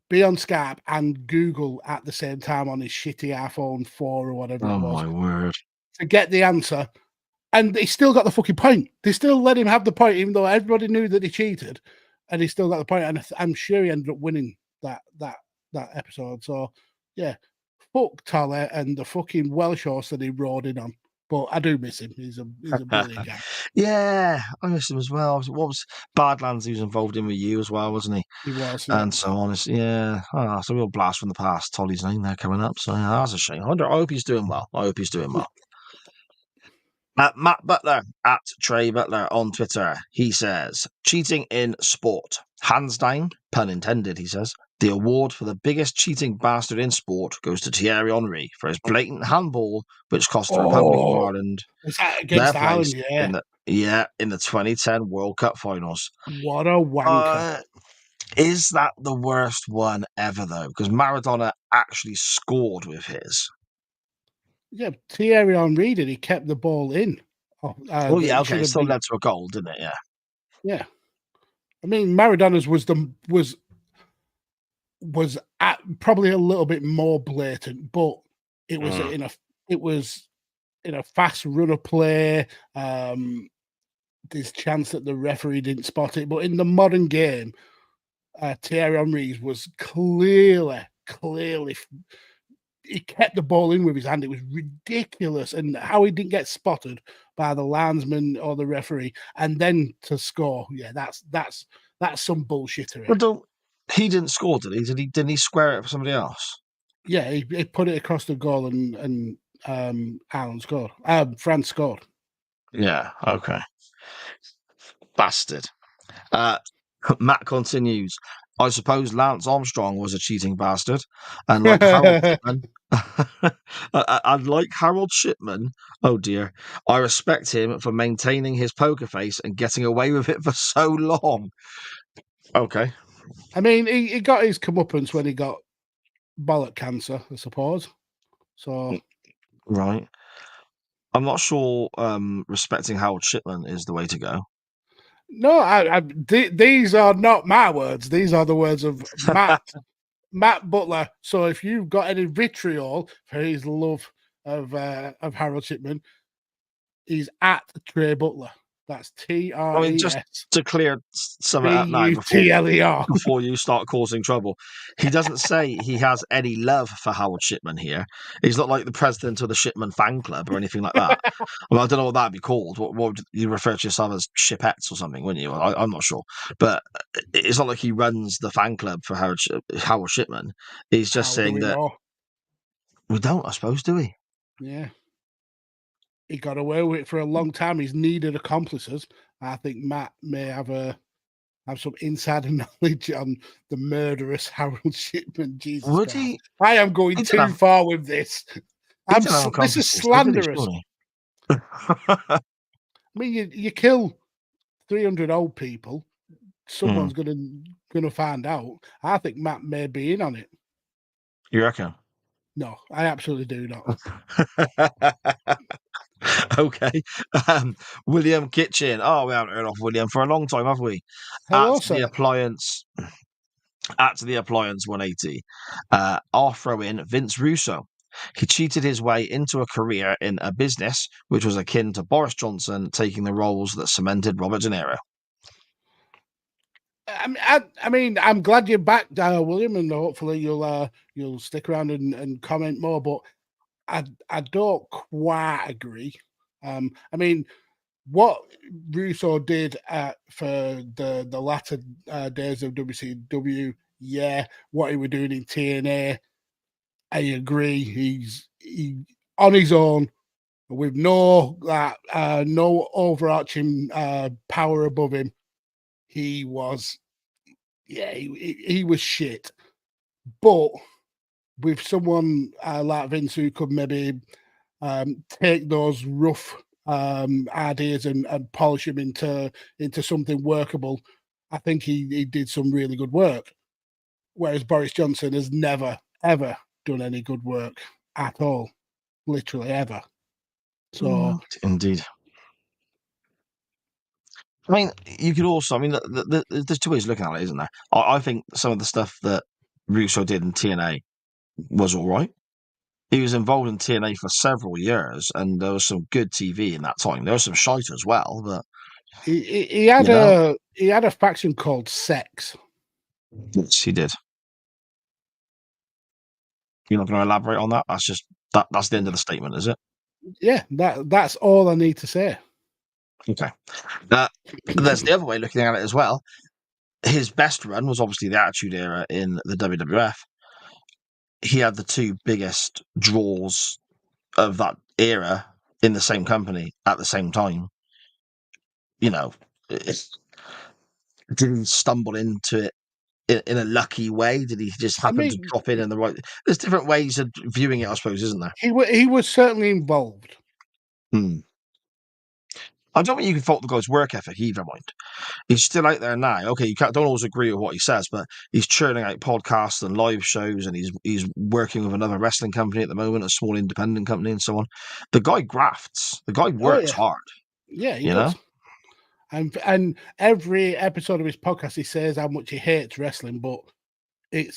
be on Skype and Google at the same time on his shitty iPhone 4 or whatever it was. Oh, my word. To get the answer, and he still got the fucking point. They still let him have the point, even though everybody knew that he cheated, and he still got the point. And I'm sure he ended up winning that episode. So yeah, fuck Tolle and the fucking Welsh horse that he rode in on. But I do miss him. He's a brilliant guy. Yeah, I miss him as well. What was Badlands he was involved in with you as well, wasn't he? He was, and so on. Yeah, it's a real blast from the past. Tolly's name there coming up, so yeah, that's a shame. I hope he's doing well. Matt Butler at Trey Butler on Twitter. He says, cheating in sport. Hands down, pun intended, he says. The award for the biggest cheating bastard in sport goes to Thierry Henry for his blatant handball, which cost the Republic of Ireland Is that against their Ireland? place in the 2010 World Cup finals. What a wanker. Is that the worst one ever, though? Because Maradona actually scored with his. Yeah, Thierry Henry did. He kept the ball in. Yeah, okay. It still led to a goal, didn't it? Yeah. Yeah. I mean, Maradona's was probably a little bit more blatant, but it was in a fast run of play. There's chance that the referee didn't spot it, but in the modern game, Thierry Henry's was clearly. He kept the ball in with his hand. It was ridiculous, and how he didn't get spotted by the linesman or the referee, and then to score. Yeah, that's some bullshittery. But he didn't score, did he? Didn't he square it for somebody else? Yeah, he put it across the goal, and Ireland scored. France scored. Yeah. Okay. Bastard. Matt continues. I suppose Lance Armstrong was a cheating bastard, and like Harold Shipman, oh dear, I respect him for maintaining his poker face and getting away with it for so long. Okay. I mean, he got his comeuppance when he got bollock cancer, I suppose. So, right. I'm not sure respecting Harold Shipman is the way to go. No, these are not my words. These are the words of Matt Butler. So if you've got any vitriol for his love of Harold Shipman, he's at Trey Butler. That's TRES. I mean, just to clear something up now before you start causing trouble. He doesn't say he has any love for Harold Shipman here. He's not like the president of the Shipman fan club or anything like that. Well, I don't know what that'd be called. What would you refer to yourself as Shipettes or something, wouldn't you? I'm not sure. But it's not like he runs the fan club for Harold Shipman. He's just saying that we don't, I suppose, do we? Yeah. He got away with it for a long time. He's needed accomplices. I think Matt may have some insider knowledge on the murderous Harold Shipman. Jesus Would Christ. he? I am going too far with this. This is slanderous. I mean, you kill 300 old people. Someone's gonna find out. I think Matt may be in on it. You reckon? No, I absolutely do not. Okay. William Kitchen. Oh, we haven't heard of William for a long time, have we? Hello, at sir. the appliance 180. I'll throw in Vince Russo. He cheated his way into a career in a business which was akin to Boris Johnson taking the roles that cemented Robert De Niro. I mean, I'm glad you're back, William, and hopefully you'll stick around and comment more. But I don't quite agree. I mean, what Russo did for the latter days of WCW, yeah, what he was doing in TNA, I agree. He's on his own with no overarching power above him. He was, he was shit. But with someone like Vince who could maybe take those rough ideas and polish them into something workable, I think he did some really good work. Whereas Boris Johnson has never, ever done any good work at all. Literally ever. So Indeed. I mean, you could also, I mean, there's two ways of looking at it, isn't there? I think some of the stuff that Russo did in TNA was all right. He was involved in TNA for several years, and there was some good TV in that time. There was some shite as well, but he had a faction called Sex. yes, he did. You're not going to elaborate on that? That's just that's the end of the statement, is it? Yeah, that's all I need to say. Okay. There's the other way looking at it as well. His best run was obviously the Attitude Era in the WWF. He had the two biggest draws of that era in the same company at the same time. You know, did he stumble into it in a lucky way? Did he just happen to drop in the right? There's different ways of viewing it, I suppose, isn't there? He was certainly involved. I don't think you can fault the guy's work ethic either, mind. He's still out there now. Okay, don't always agree with what he says, but he's churning out podcasts and live shows, and he's working with another wrestling company at the moment, a small independent company, and so on. The guy grafts. The guy works hard. Yeah, he does. And every episode of his podcast, he says how much he hates wrestling, but it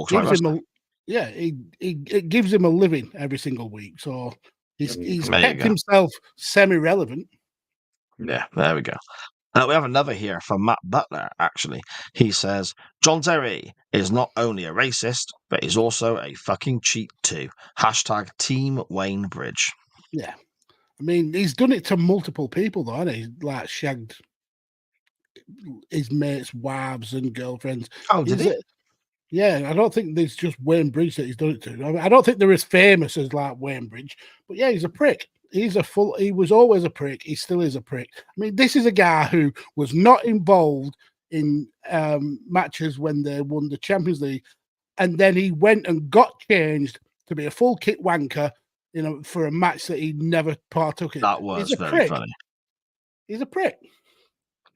gives him it gives him a living every single week. So he's kept himself semi-relevant. Yeah, there we go. We have another here from Matt Butler, actually. He says, John Terry is not only a racist, but he's also a fucking cheat too. # Team Wayne Bridge. Yeah. I mean, he's done it to multiple people, though, hasn't he? Like, shagged his mates' wives and girlfriends. Oh, did he? Yeah, I don't think there's just Wayne Bridge that he's done it to. I mean, I don't think they're as famous as, like, Wayne Bridge. But, yeah, he's a prick. He was always a prick. He still is a prick. I mean, this is a guy who was not involved in matches when they won the Champions League, and then he went and got changed to be a full kit wanker, for a match that he never partook in. That was very funny. He's a prick.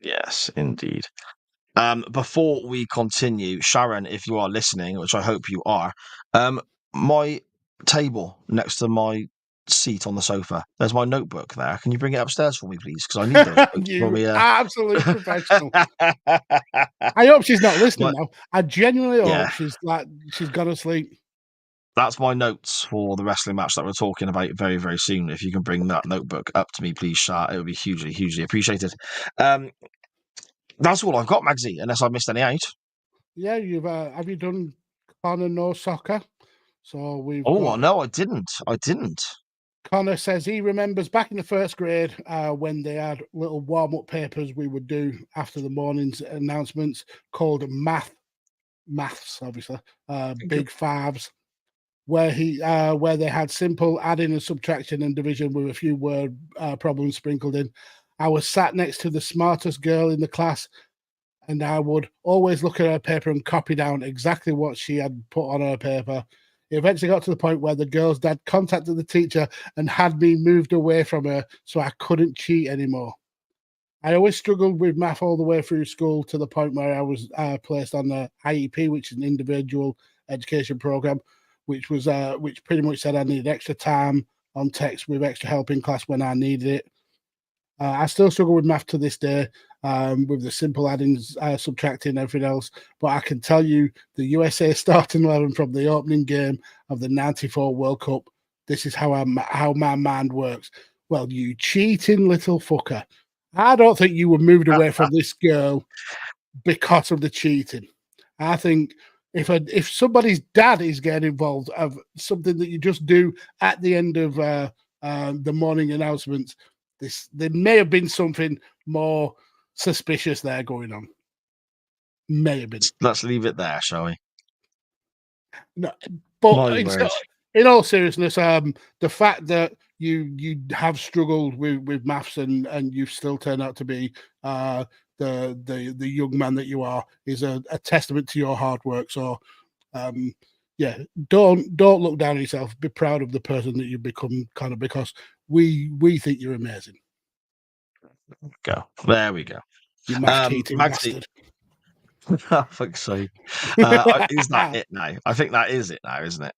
Yes, indeed. Before we continue, Sharon, if you are listening, which I hope you are, my table next to my seat on the sofa, there's my notebook there. Can you bring it upstairs for me, please? Because I need those. You absolute professional. I hope she's not listening now. I genuinely hope she's gone to sleep. That's my notes for the wrestling match that we're talking about very, very soon. If you can bring that notebook up to me, please, Shah, it would be hugely, hugely appreciated. That's all I've got, Magsy, unless I've missed any out. Yeah, have you done Connor No Soccer? So we've. No, I didn't. Connor says he remembers back in the first grade when they had little warm-up papers we would do after the morning's announcements called maths, obviously, big fives, where they had simple adding and subtraction and division with a few word problems sprinkled in. I was sat next to the smartest girl in the class, and I would always look at her paper and copy down exactly what she had put on her paper. It eventually got to the point where the girl's dad contacted the teacher and had me moved away from her so I couldn't cheat anymore. I always struggled with math all the way through school to the point where I was placed on the IEP, which is an individual education program, which pretty much said I needed extra time on text with extra help in class when I needed it. I still struggle with math to this day, with the simple adding, subtracting, everything else. But I can tell you the USA starting 11 from the opening game of the 94 World Cup, this is how my mind works. Well, you cheating little fucker. I don't think you were moved away from this girl because of the cheating. I think if somebody's dad is getting involved of something that you just do at the end of the morning announcements, there may have been something more suspicious there going on. May have been. Let's leave it there, shall we? No, but My word. in all seriousness, the fact that you have struggled with maths and you've still turned out to be the young man that you are is a testament to your hard work. So yeah, don't look down on yourself. Be proud of the person that you've become, kind of, because we think you're amazing. Go. There we go. You math cheating Maxie. bastard. I think so. Is that it now? I think that is it now, isn't it?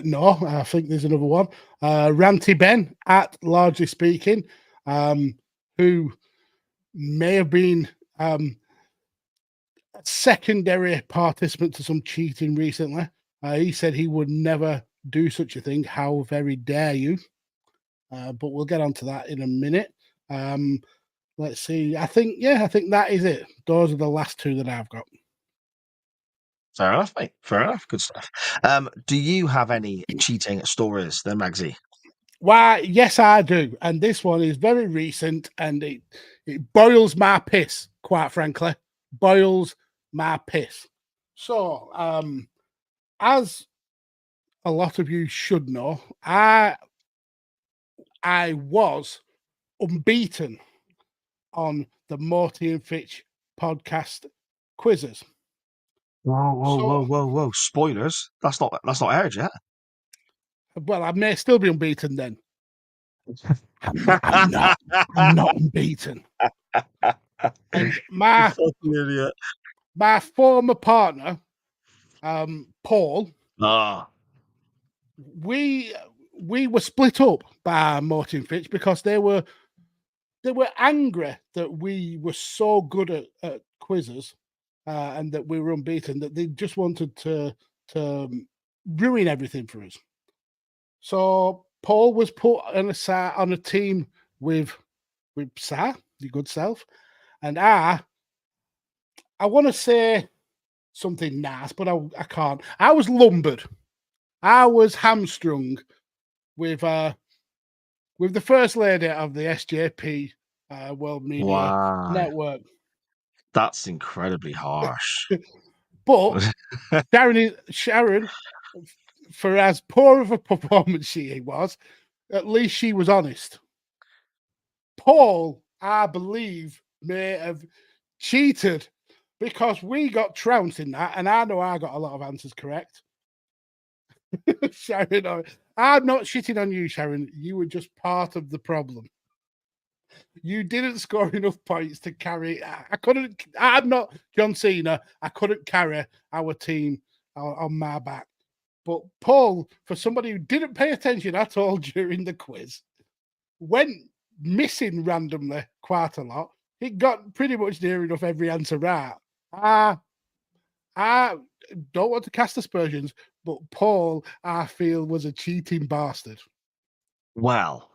No, I think there's another one. Ranty Ben, at Largely Speaking, who may have been a secondary participant to some cheating recently. He said he would never do such a thing. How very dare you? But we'll get on to that in a minute. Let's see. I think that is it. Those are the last two that I've got. Fair enough, mate. Fair enough. Good stuff. Do you have any cheating stories then, Magsy? Why, yes, I do. And this one is very recent, and it boils my piss, quite frankly. Boils my piss. So, as a lot of you should know, I was unbeaten on the Morty and Fitch podcast quizzes. Whoa. Spoilers. That's not aired yet. Well, I may still be unbeaten then. I'm not unbeaten. And my former partner, Paul, we were split up by Morty and Fitch because they were angry that we were so good at quizzes and that we were unbeaten, that they just wanted to ruin everything for us. So Paul was put on a team with Sa, your good self, and I want to say something nice, but I can't. I was lumbered. I was hamstrung with the first lady of the SJP World Media Network. That's incredibly harsh. But Sharon, for as poor of a performance she was, at least she was honest. Paul, I believe, may have cheated because we got trounced in that, and I know I got a lot of answers correct. Sharon, I'm not shitting on you, Sharon. You were just part of the problem. You didn't score enough points to carry. I'm not John Cena. I couldn't carry our team on my back. But Paul, for somebody who didn't pay attention at all during the quiz, went missing randomly quite a lot. He got pretty much near enough every answer right. I don't want to cast aspersions, but Paul, I feel, was a cheating bastard. Well,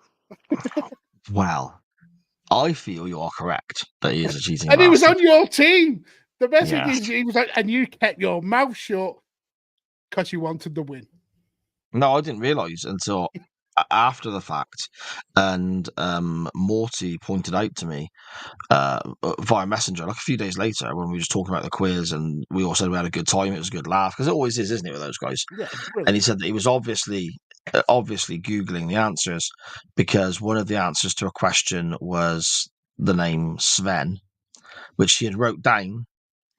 I feel you are correct that he is a cheating and bastard. He was on your team. The message is he was, and you kept your mouth shut because you wanted the win. No, I didn't realise until after the fact, and Morty pointed out to me via Messenger, like a few days later, when we were just talking about the quiz, and we all said we had a good time. It was a good laugh, because it always is, isn't it, with those guys? Yeah, and he said that he was obviously Googling the answers, because one of the answers to a question was the name Sven, which he had wrote down,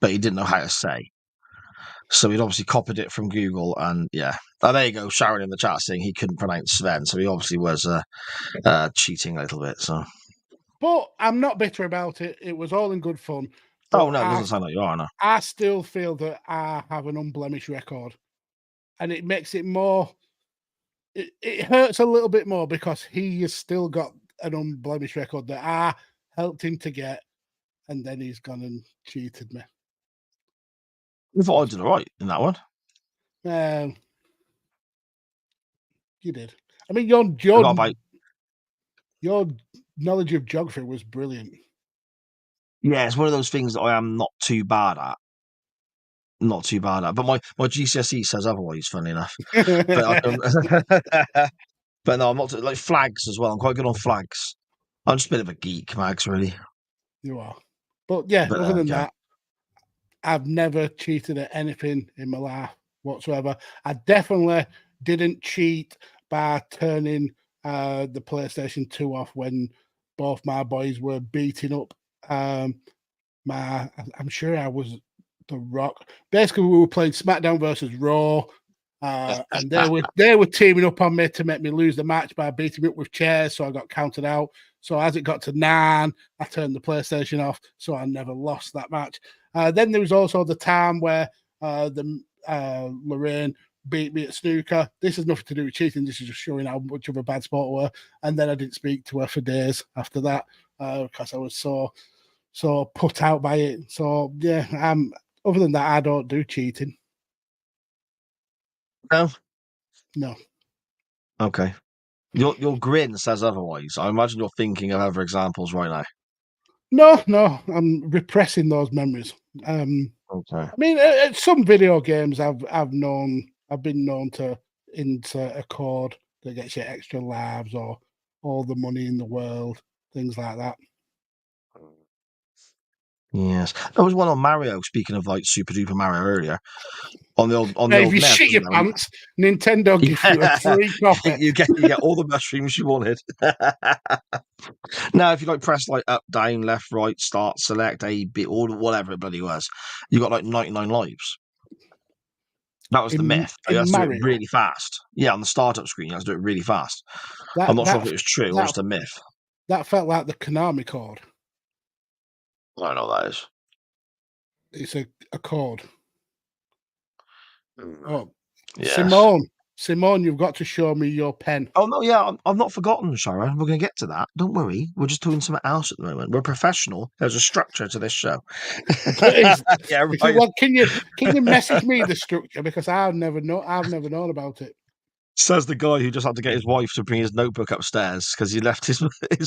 but he didn't know how to say. So he'd obviously copied it from Google, and yeah. Oh, there you go, Sharon in the chat saying he couldn't pronounce Sven, so he obviously was cheating a little bit. So, but I'm not bitter about it. It was all in good fun. Oh no, it doesn't sound like you are. No, I still feel that I have an unblemished record, and it makes it more. It hurts a little bit more because he has still got an unblemished record that I helped him to get, and then he's gone and cheated me. I thought I did all right in that one. You did. I mean, your knowledge of geography was brilliant. Yeah, it's one of those things that I am not too bad at. Not too bad at. But my GCSE says otherwise, funny enough. But, but no, I'm not like flags as well. I'm quite good on flags. I'm just a bit of a geek, Mags, really. You are. But yeah, But, other than yeah. that, I've never cheated at anything in my life whatsoever. I definitely didn't cheat by turning the PlayStation 2 off when both my boys were beating up I'm sure I was The Rock. Basically, we were playing SmackDown versus Raw, and they were teaming up on me to make me lose the match by beating me up with chairs, so I got counted out. So as it got to 9, I turned the PlayStation off, so I never lost that match. Then there was also the time where Lorraine beat me at snooker. This has nothing to do with cheating. This is just showing how much of a bad sport we were. And then I didn't speak to her for days after that because I was so put out by it. So yeah, other than that, I don't do cheating. No. Okay. Your grin says otherwise. I imagine you're thinking of other examples right now. No, I'm repressing those memories. Okay. I mean, at some video games, I've been known to insert a code that gets you extra lives or all the money in the world, things like that. Yes, there was one on Mario. Speaking of like Super Duper Mario earlier, on the old If you NES, shit your pants, Nintendo gives you a free copy. you get all the mushrooms you wanted. Now, if you like press like up, down, left, right, start, select, A, B, or whatever it bloody was, you got like 99 lives. That was the myth. You had to do it really fast. Yeah, on the startup screen, you had to do it really fast. I'm not sure if it was true or just a myth. That felt like the Konami code. I don't know what that is. It's a code. Oh, yes. Simone, you've got to show me your pen. Oh no, yeah, I've not forgotten, Sharon. We're going to get to that. Don't worry. We're just doing something else at the moment. We're professional. There's a structure to this show. Yeah, right. Well, can you message me the structure because I've never known about it. Says the guy who just had to get his wife to bring his notebook upstairs because he left his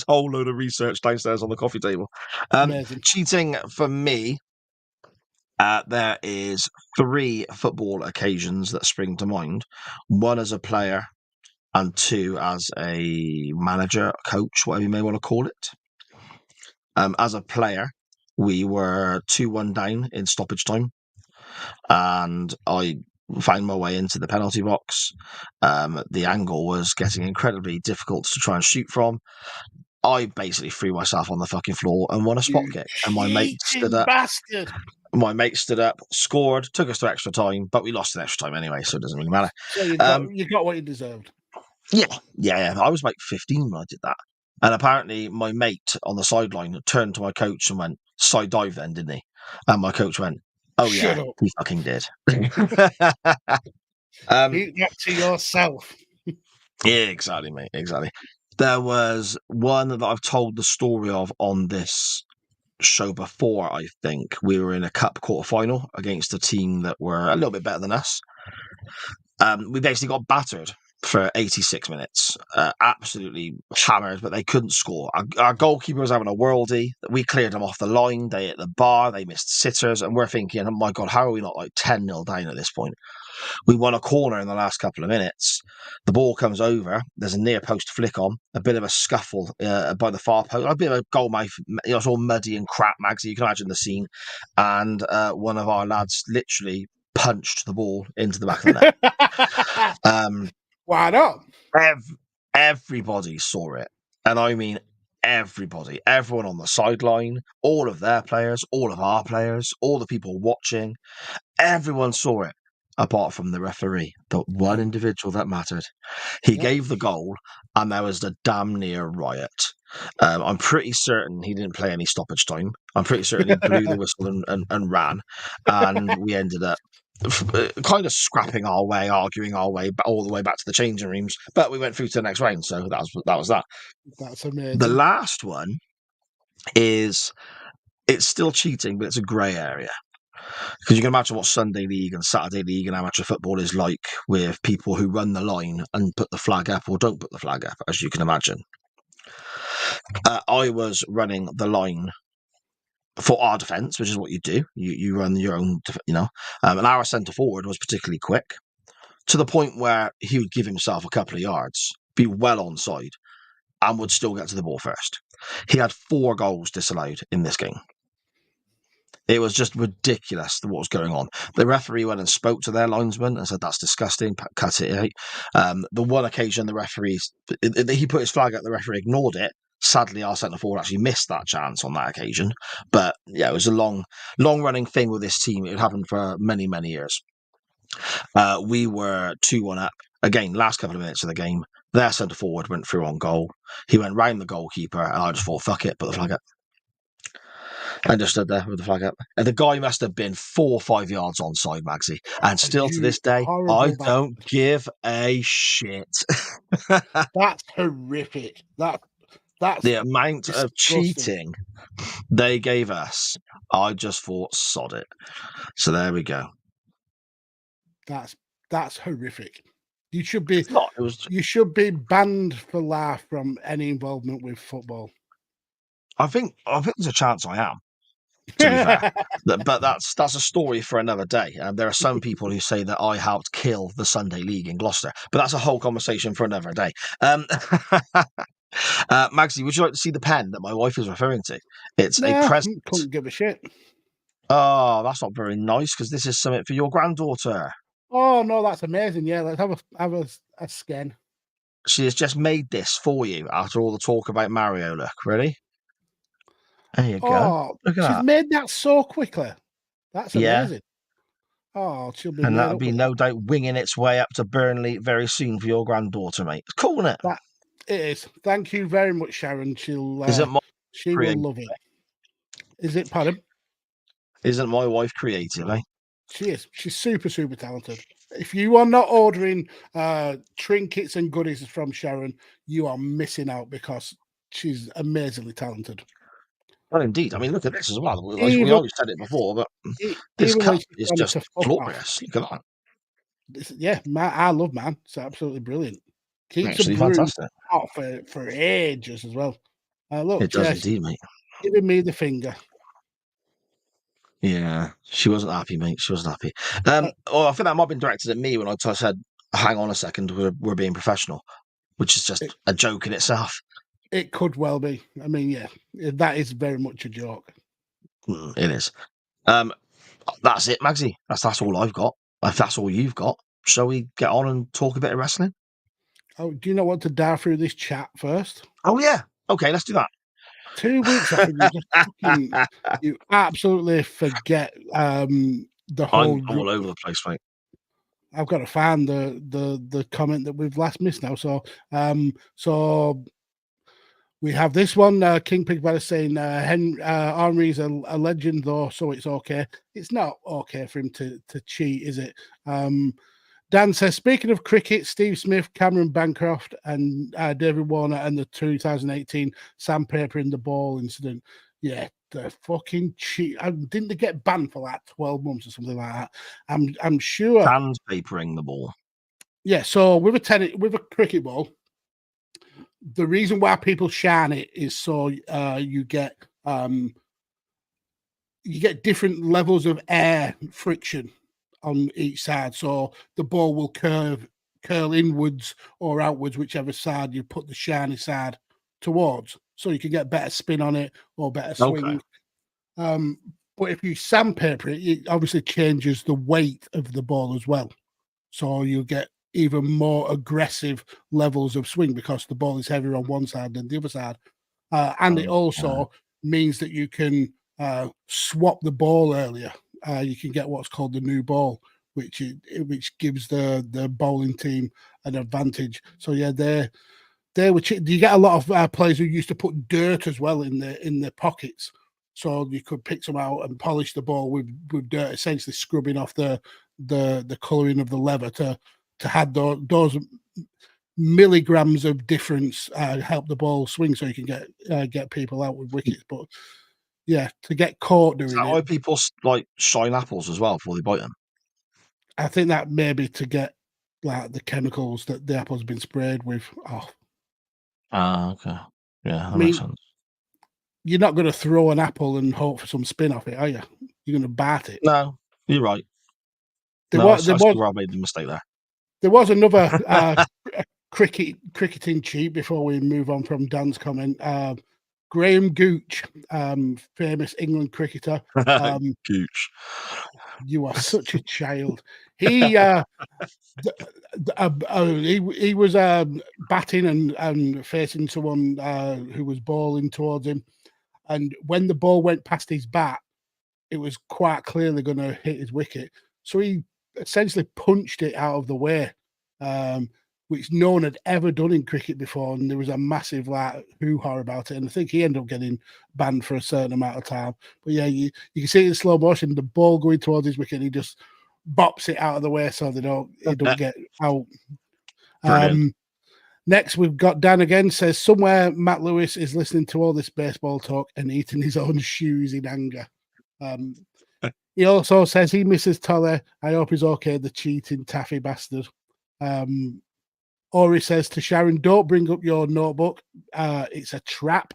whole load of research downstairs on the coffee table. Amazing. Cheating for me. There is 3 football occasions that spring to mind. 1 as a player and 2 as a manager, coach, whatever you may want to call it. As a player, we were 2-1 down in stoppage time, and I found my way into the penalty box. The angle was getting incredibly difficult to try and shoot from. I basically threw myself on the fucking floor and won a spot kick. And my mate stood up. Bastard. My mate stood up, scored, took us to extra time, but we lost in extra time anyway, so it doesn't really matter. So you got what you deserved. Yeah. I was like 15 when I did that. And apparently my mate on the sideline turned to my coach and went, side dive then, didn't he? And my coach went, oh Shut yeah, up. he fucking did. Keep that to yourself. Yeah, exactly, mate, exactly. There was one that I've told the story of on this show before. I think we were in a cup quarterfinal against a team that were a little bit better than us. We basically got battered for 86 minutes, absolutely hammered, but they couldn't score. Our goalkeeper was having a worldie. We cleared them off the line. They hit the bar. They missed sitters, and we're thinking, oh my god, how are we not like 10-0 down at this point? We won a corner in the last couple of minutes. The ball comes over. There's a near post flick on. A bit of a scuffle by the far post. A bit of a goal mouth. It's all muddy and crap, Magsy. You can imagine the scene. And one of our lads literally punched the ball into the back of the net. Why not? Everybody saw it. And I mean everybody. Everyone on the sideline. All of their players. All of our players. All the people watching. Everyone saw it. Apart from the referee, the one individual that mattered. He gave the goal, and there was a damn near riot. I'm pretty certain he didn't play any stoppage time. I'm pretty certain he blew the whistle and ran, and we ended up kind of scrapping our way, arguing our way all the way back to the changing rooms. But we went through to the next round, so that was that. That's amazing. The last one is it's still cheating, but it's a grey area. Because you can imagine what Sunday League and Saturday League and amateur football is like with people who run the line and put the flag up or don't put the flag up, as you can imagine. I was running the line for our defence, which is what you do. You run your own, and our centre forward was particularly quick, to the point where he would give himself a couple of yards, be well onside, and would still get to the ball first. He had 4 goals disallowed in this game. It was just ridiculous what was going on. The referee went and spoke to their linesman and said, "That's disgusting, cut it out." The one occasion the referee, he put his flag up, the referee ignored it. Sadly, our centre forward actually missed that chance on that occasion. But yeah, it was a long-running thing with this team. It had happened for many, many years. We were 2-1 up. Again, last couple of minutes of the game, their centre forward went through on goal. He went round the goalkeeper, and I just thought, fuck it, put the flag up. I just stood there with the flag up. And the guy must have been 4 or 5 yards onside, Magsy. And still to this day, I don't give a shit. That's horrific. That's the amount disgusting. of cheating they gave us. I just thought, sod it. So there we go. That's horrific. You should be You should be banned for life from any involvement with football. I think there's a chance I am. To be fair, but that's a story for another day. There are some people who say that I helped kill the Sunday League in Gloucester, but that's a whole conversation for another day. Magsy, would you like to see the pen that my wife is referring to? It's a present. Couldn't give a shit. Oh, that's not very nice because this is something for your granddaughter. Oh no, that's amazing. Yeah, let's have a scan. She has just made this for you after all the talk about Mario. Look, ready? There you go. Look at she's that. made that so quickly. That's amazing. Yeah. Oh, she'll be. And that'll be no doubt winging its way up to Burnley very soon for your granddaughter, mate. It's cool, isn't it? It is. Thank you very much, Sharon. She will love it. Is it, pardon? Isn't my wife creative, eh? She is. She's super, super talented. If you are not ordering trinkets and goodies from Sharon, you are missing out because she's amazingly talented. Well, indeed. I mean, look at this as well. We always said it before, but this cup is just glorious. Look at that. Yeah, I love man. It's absolutely brilliant. Keeps actually fantastic. Hot for ages as well. Look, it does indeed, mate. Giving me the finger. Yeah, she wasn't happy, mate. She wasn't happy. I think that might have been directed at me when I said, "Hang on a second, we're being professional," which is just a joke in itself. It could well be. I mean, yeah, that is very much a joke. It is. That's it, Magsy. That's all I've got. If that's all you've got, shall we get on and talk a bit of wrestling? Oh, do you not want to dive through this chat first? Oh yeah. Okay, let's do that. 2 weeks after you absolutely forget the whole. I'm all over the place, mate. I've got to find the comment that we've last missed now. So we have this one. King Pigbat is saying Henry's a legend, though, so it's okay. It's not okay for him to cheat, is it? Dan says, speaking of cricket, Steve Smith, Cameron Bancroft, and David Warner, and the 2018 sandpaper in the ball incident. Yeah, the fucking cheat. Didn't they get banned for like 12 months or something like that? I'm sure. Sandpapering the ball. Yeah, so with a cricket ball, the reason why people shine it is so you get different levels of air friction on each side, so the ball will curl inwards or outwards, whichever side you put the shiny side towards, so you can get better spin on it or better swing. Okay. But if you sandpaper it, it obviously changes the weight of the ball as well, so you get even more aggressive levels of swing because the ball is heavier on one side than the other side, and it also means that you can swap the ball earlier. You can get what's called the new ball, which gives the bowling team an advantage. So yeah, they were. You get a lot of players who used to put dirt as well in their pockets, so you could pick some out and polish the ball with dirt, essentially scrubbing off the the colouring of the leather to have those milligrams of difference help the ball swing so you can get people out with wickets. But yeah, to get caught Is doing that why it, people like shine apples as well before they bite them? I think that maybe to get like the chemicals that the apple's been sprayed with off. Ah, okay. Yeah, that I makes mean, sense. you're not going to throw an apple and hope for some spin off it, are you? You're going to bat it. No, you're right. There No, I was see where I made the mistake there. there was another cricketing cheat before we move on from Dan's comment. Graham Gooch, famous England cricketer. Gooch. You are such a child. He he was batting and facing someone who was bowling towards him, and when the ball went past his bat, it was quite clearly going to hit his wicket. So he essentially punched it out of the way, which no one had ever done in cricket before. And there was a massive like hoo-ha about it. And I think he ended up getting banned for a certain amount of time. But yeah, you can see it in slow motion, the ball going towards his wicket. He just bops it out of the way so it don't get out. Next, we've got Dan again, says somewhere Matt Lewis is listening to all this baseball talk and eating his own shoes in anger. He also says he misses Tolle. I hope he's okay, the cheating taffy bastard. Ori says to Sharon, don't bring up your notebook. It's a trap.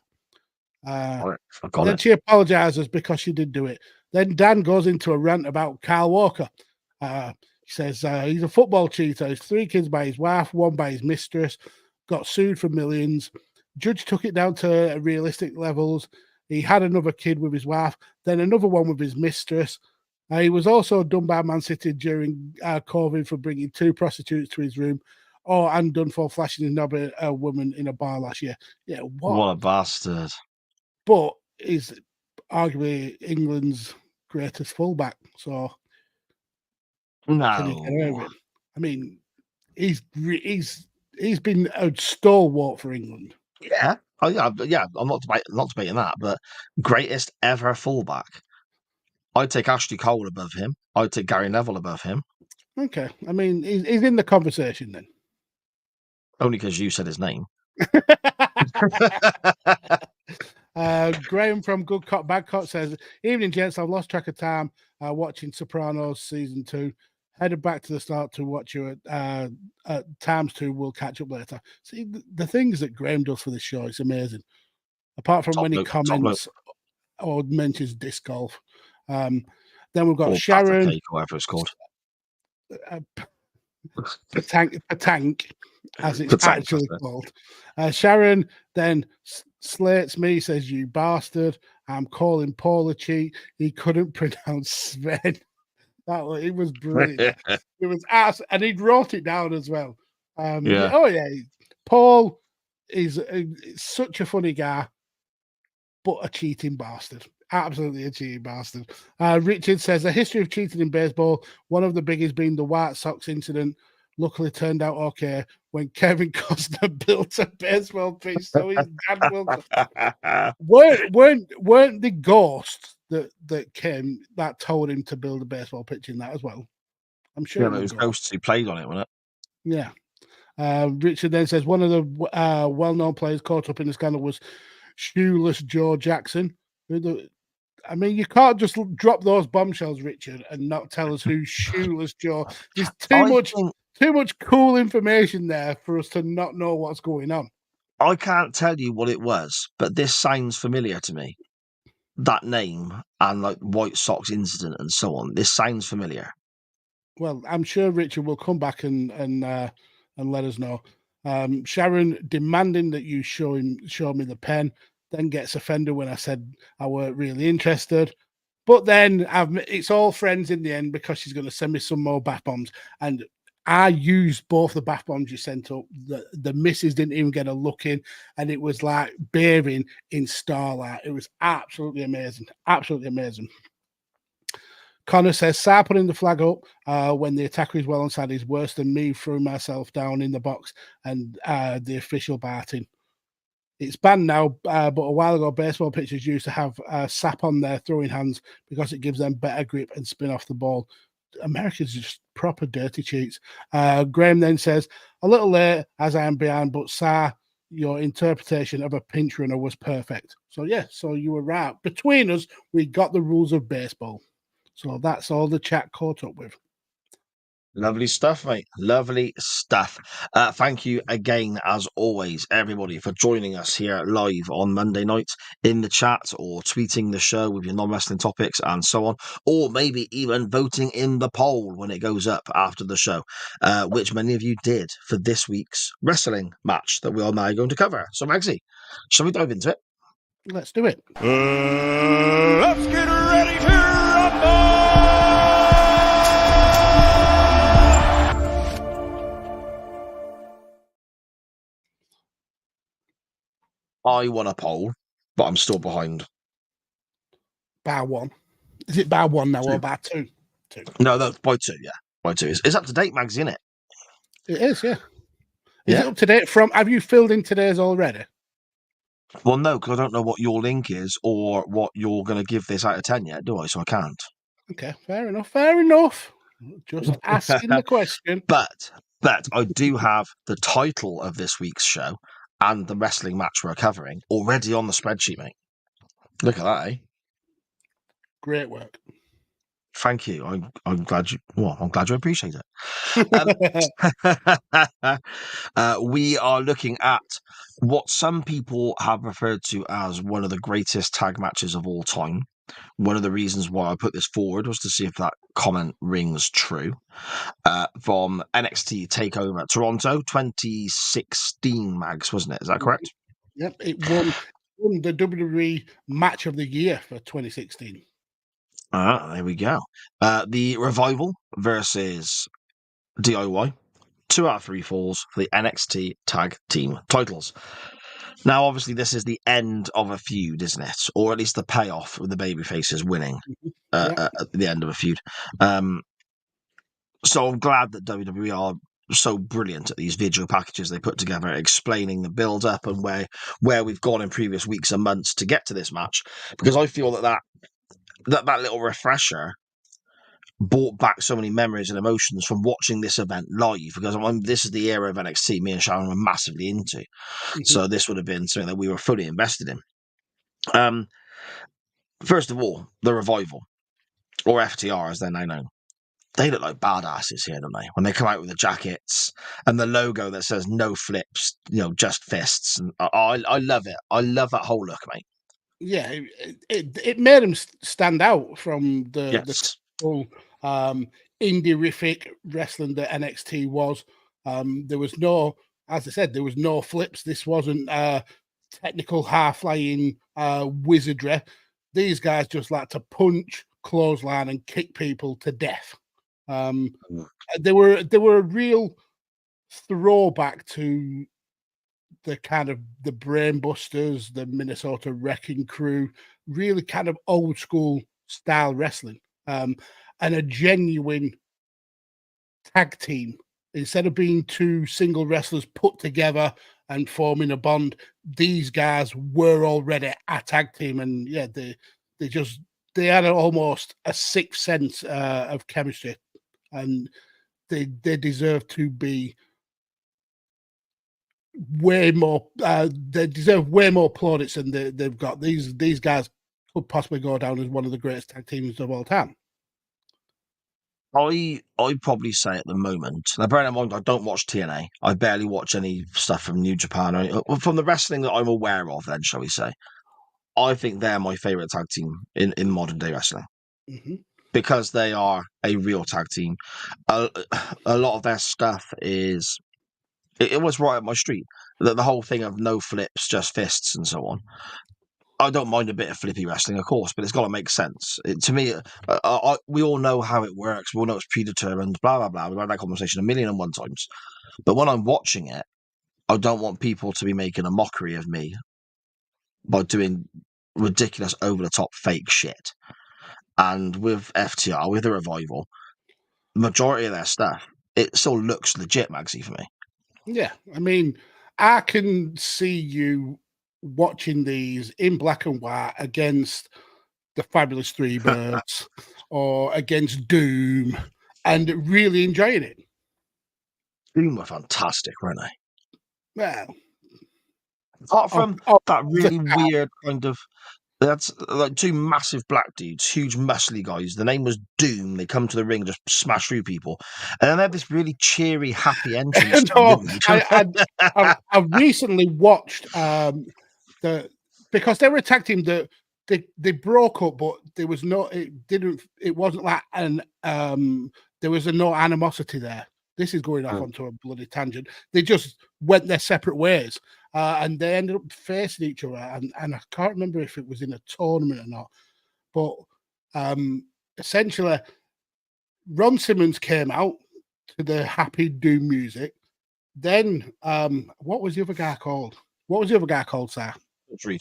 Then she apologizes because she did do it. Then Dan goes into a rant about Carl Walker. He says he's a football cheater. He's 3 kids by his wife, 1 by his mistress, got sued for millions. Judge took it down to realistic levels. He had another kid with his wife, then another one with his mistress. He was also done by Man City during COVID for bringing 2 prostitutes to his room, and done for flashing his knob at a woman in a bar last year. Yeah, What a bastard. But he's arguably England's greatest fullback. So can you get away with it? I mean, he's been a stalwart for England. Yeah. Oh, yeah. I'm not debating that, but greatest ever fullback. I'd take Ashley Cole above him. I'd take Gary Neville above him. Okay. I mean, he's in the conversation then. Only because you said his name. Graham from Good Cop Bad Cop says, evening, gents. I've lost track of time watching Sopranos season 2. Headed back to the start to watch you at times 2. We'll catch up later. See, the things that Graham does for this show is amazing. Apart from when he comments or mentions disc golf. Then we've got Sharon. Cake, whatever it's called. Patank, as it's actually called. Sharon then slates me, says, you bastard. I'm calling Paul a cheat. He couldn't pronounce Sven. It was brilliant. It was ass, and he wrote it down as well. Yeah. Oh, yeah. Paul is such a funny guy, but a cheating bastard. Absolutely a cheating bastard. Richard says, the history of cheating in baseball, one of the biggest being the White Sox incident, luckily turned out okay when Kevin Costner built a baseball pitch so his dad weren't the ghosts that came that told him to build a baseball pitch in that as well? I'm sure. Yeah, it was ghosts who played on it, wasn't it? Yeah. Richard then says one of the well-known players caught up in the scandal was Shoeless Joe Jackson. I mean, you can't just drop those bombshells, Richard, and not tell us who's Shoeless Joe. There's too much cool information there for us to not know what's going on. I can't tell you what it was, but this sounds familiar to me. That name and like White Sox incident and so on. This sounds familiar. Well, I'm sure Richard will come back and let us know. Sharon demanding that you show me the pen, then gets offended when I said I weren't really interested. But then it's all friends in the end because she's going to send me some more bath bombs. And I used both the bath bombs you sent up. The missus didn't even get a look in, and it was like bathing in starlight. It was absolutely amazing. Absolutely amazing. Connor says, Saar putting the flag up when the attacker is well onside is worse than me throwing myself down in the box and the official batting. It's banned now, but a while ago, baseball pitchers used to have sap on their throwing hands because it gives them better grip and spin off the ball. America's just proper dirty cheats. Graham then says, a little late as I am behind, but Sir, your interpretation of a pinch runner was perfect. So yeah, so you were right. Between us, we got the rules of baseball. So that's all the chat caught up with. Lovely stuff, mate. Lovely stuff. Thank you again, as always, everybody, for joining us here live on Monday nights in the chat or tweeting the show with your non-wrestling topics and so on, or maybe even voting in the poll when it goes up after the show, which many of you did for this week's wrestling match that we are now going to cover. So, Magsy, shall we dive into it? Let's do it. Let's get ready to rumble! I won a poll, but I'm still behind. Bar one. Is it bar one now Two. or bar two? Two. No, by two, yeah. By two. It's up to date, Mags, isn't it? It is, yeah. Is Yeah. it up to date from, have you filled in today's already? Well, no, because I don't know what your link is or what you're going to give this out of 10 yet, do I? So I can't. Okay, fair enough, fair enough. Just asking the question. But I do have the title of this week's show and the wrestling match we're covering already on the spreadsheet, mate. Look at that, eh? Great work. Thank you. I'm glad you. Well, I'm glad you appreciate it. We are looking at what some people have referred to as one of the greatest tag matches of all time. One of the reasons why I put this forward was to see if that comment rings true. From NXT Takeover Toronto, 2016, Mags, wasn't it? Is that correct? Yep, it won the WWE Match of the Year for 2016. There we go. The Revival versus DIY. 2 out of 3 falls for the NXT Tag Team titles. Now, obviously, this is the end of a feud, isn't it? Or at least the payoff with the babyfaces winning at the end of a feud. So I'm glad that WWE are so brilliant at these video packages they put together, explaining the build-up and where we've gone in previous weeks and months to get to this match. Because I feel that little refresher brought back so many memories and emotions from watching this event live, because this is the era of NXT me and Sharon were massively into. Mm-hmm. So this would have been something that we were fully invested in. First of all, the Revival, or FTR as they're now known. They look like badasses here, don't they? When they come out with the jackets and the logo that says no flips, just fists. And I love it. I love that whole look, mate. Yeah, it made them stand out from the whole indie-rific wrestling that NXT was. There was no, as I said, there was no flips. This wasn't technical high-flying wizardry. These guys just like to punch, clothesline, and kick people to death. They were a real throwback to the kind of the Brainbusters, the Minnesota Wrecking Crew, really kind of old school style wrestling, and a genuine tag team. Instead of being two single wrestlers put together and forming a bond, these guys were already a tag team, and yeah, they had almost a sixth sense of chemistry, and they deserve to be way more. They deserve way more plaudits than they've got. These guys could possibly go down as one of the greatest tag teams of all time. I'd probably say at the moment. Now, bearing in mind, I don't watch TNA. I barely watch any stuff from New Japan or from the wrestling that I'm aware of. Then, shall we say? I think they're my favorite tag team in modern day wrestling. Mm-hmm. Because they are a real tag team. A lot of their stuff is. It was right up my street. The whole thing of no flips, just fists, and so on. I don't mind a bit of flippy wrestling, of course, but it's got to make sense. To me, we all know how it works. We all know it's predetermined, blah, blah, blah. We've had that conversation 1,001 times. But when I'm watching it, I don't want people to be making a mockery of me by doing ridiculous, over-the-top, fake shit. And with FTR, with the Revival, the majority of their stuff, it still looks legit, Magsy, for me. Yeah, I mean, I can see you watching these in black and white against the Fabulous Three Birds or against Doom and really enjoying it. Doom were fantastic, weren't they? Well, Apart from that really the- weird kind of. That's like two massive black dudes, huge muscly guys. The name was Doom. They come to the ring, just smash through people, and then they had this really cheery, happy entrance. no, I recently watched because they were a tag team that they broke up, but there was no, it wasn't like there was no animosity there. This is going off onto a bloody tangent. They just went their separate ways, and they ended up facing each other. And I can't remember if it was in a tournament or not, but essentially, Ron Simmons came out to the Happy Doom music. Then, what was the other guy called? What was the other guy called, sir? Butch Reed.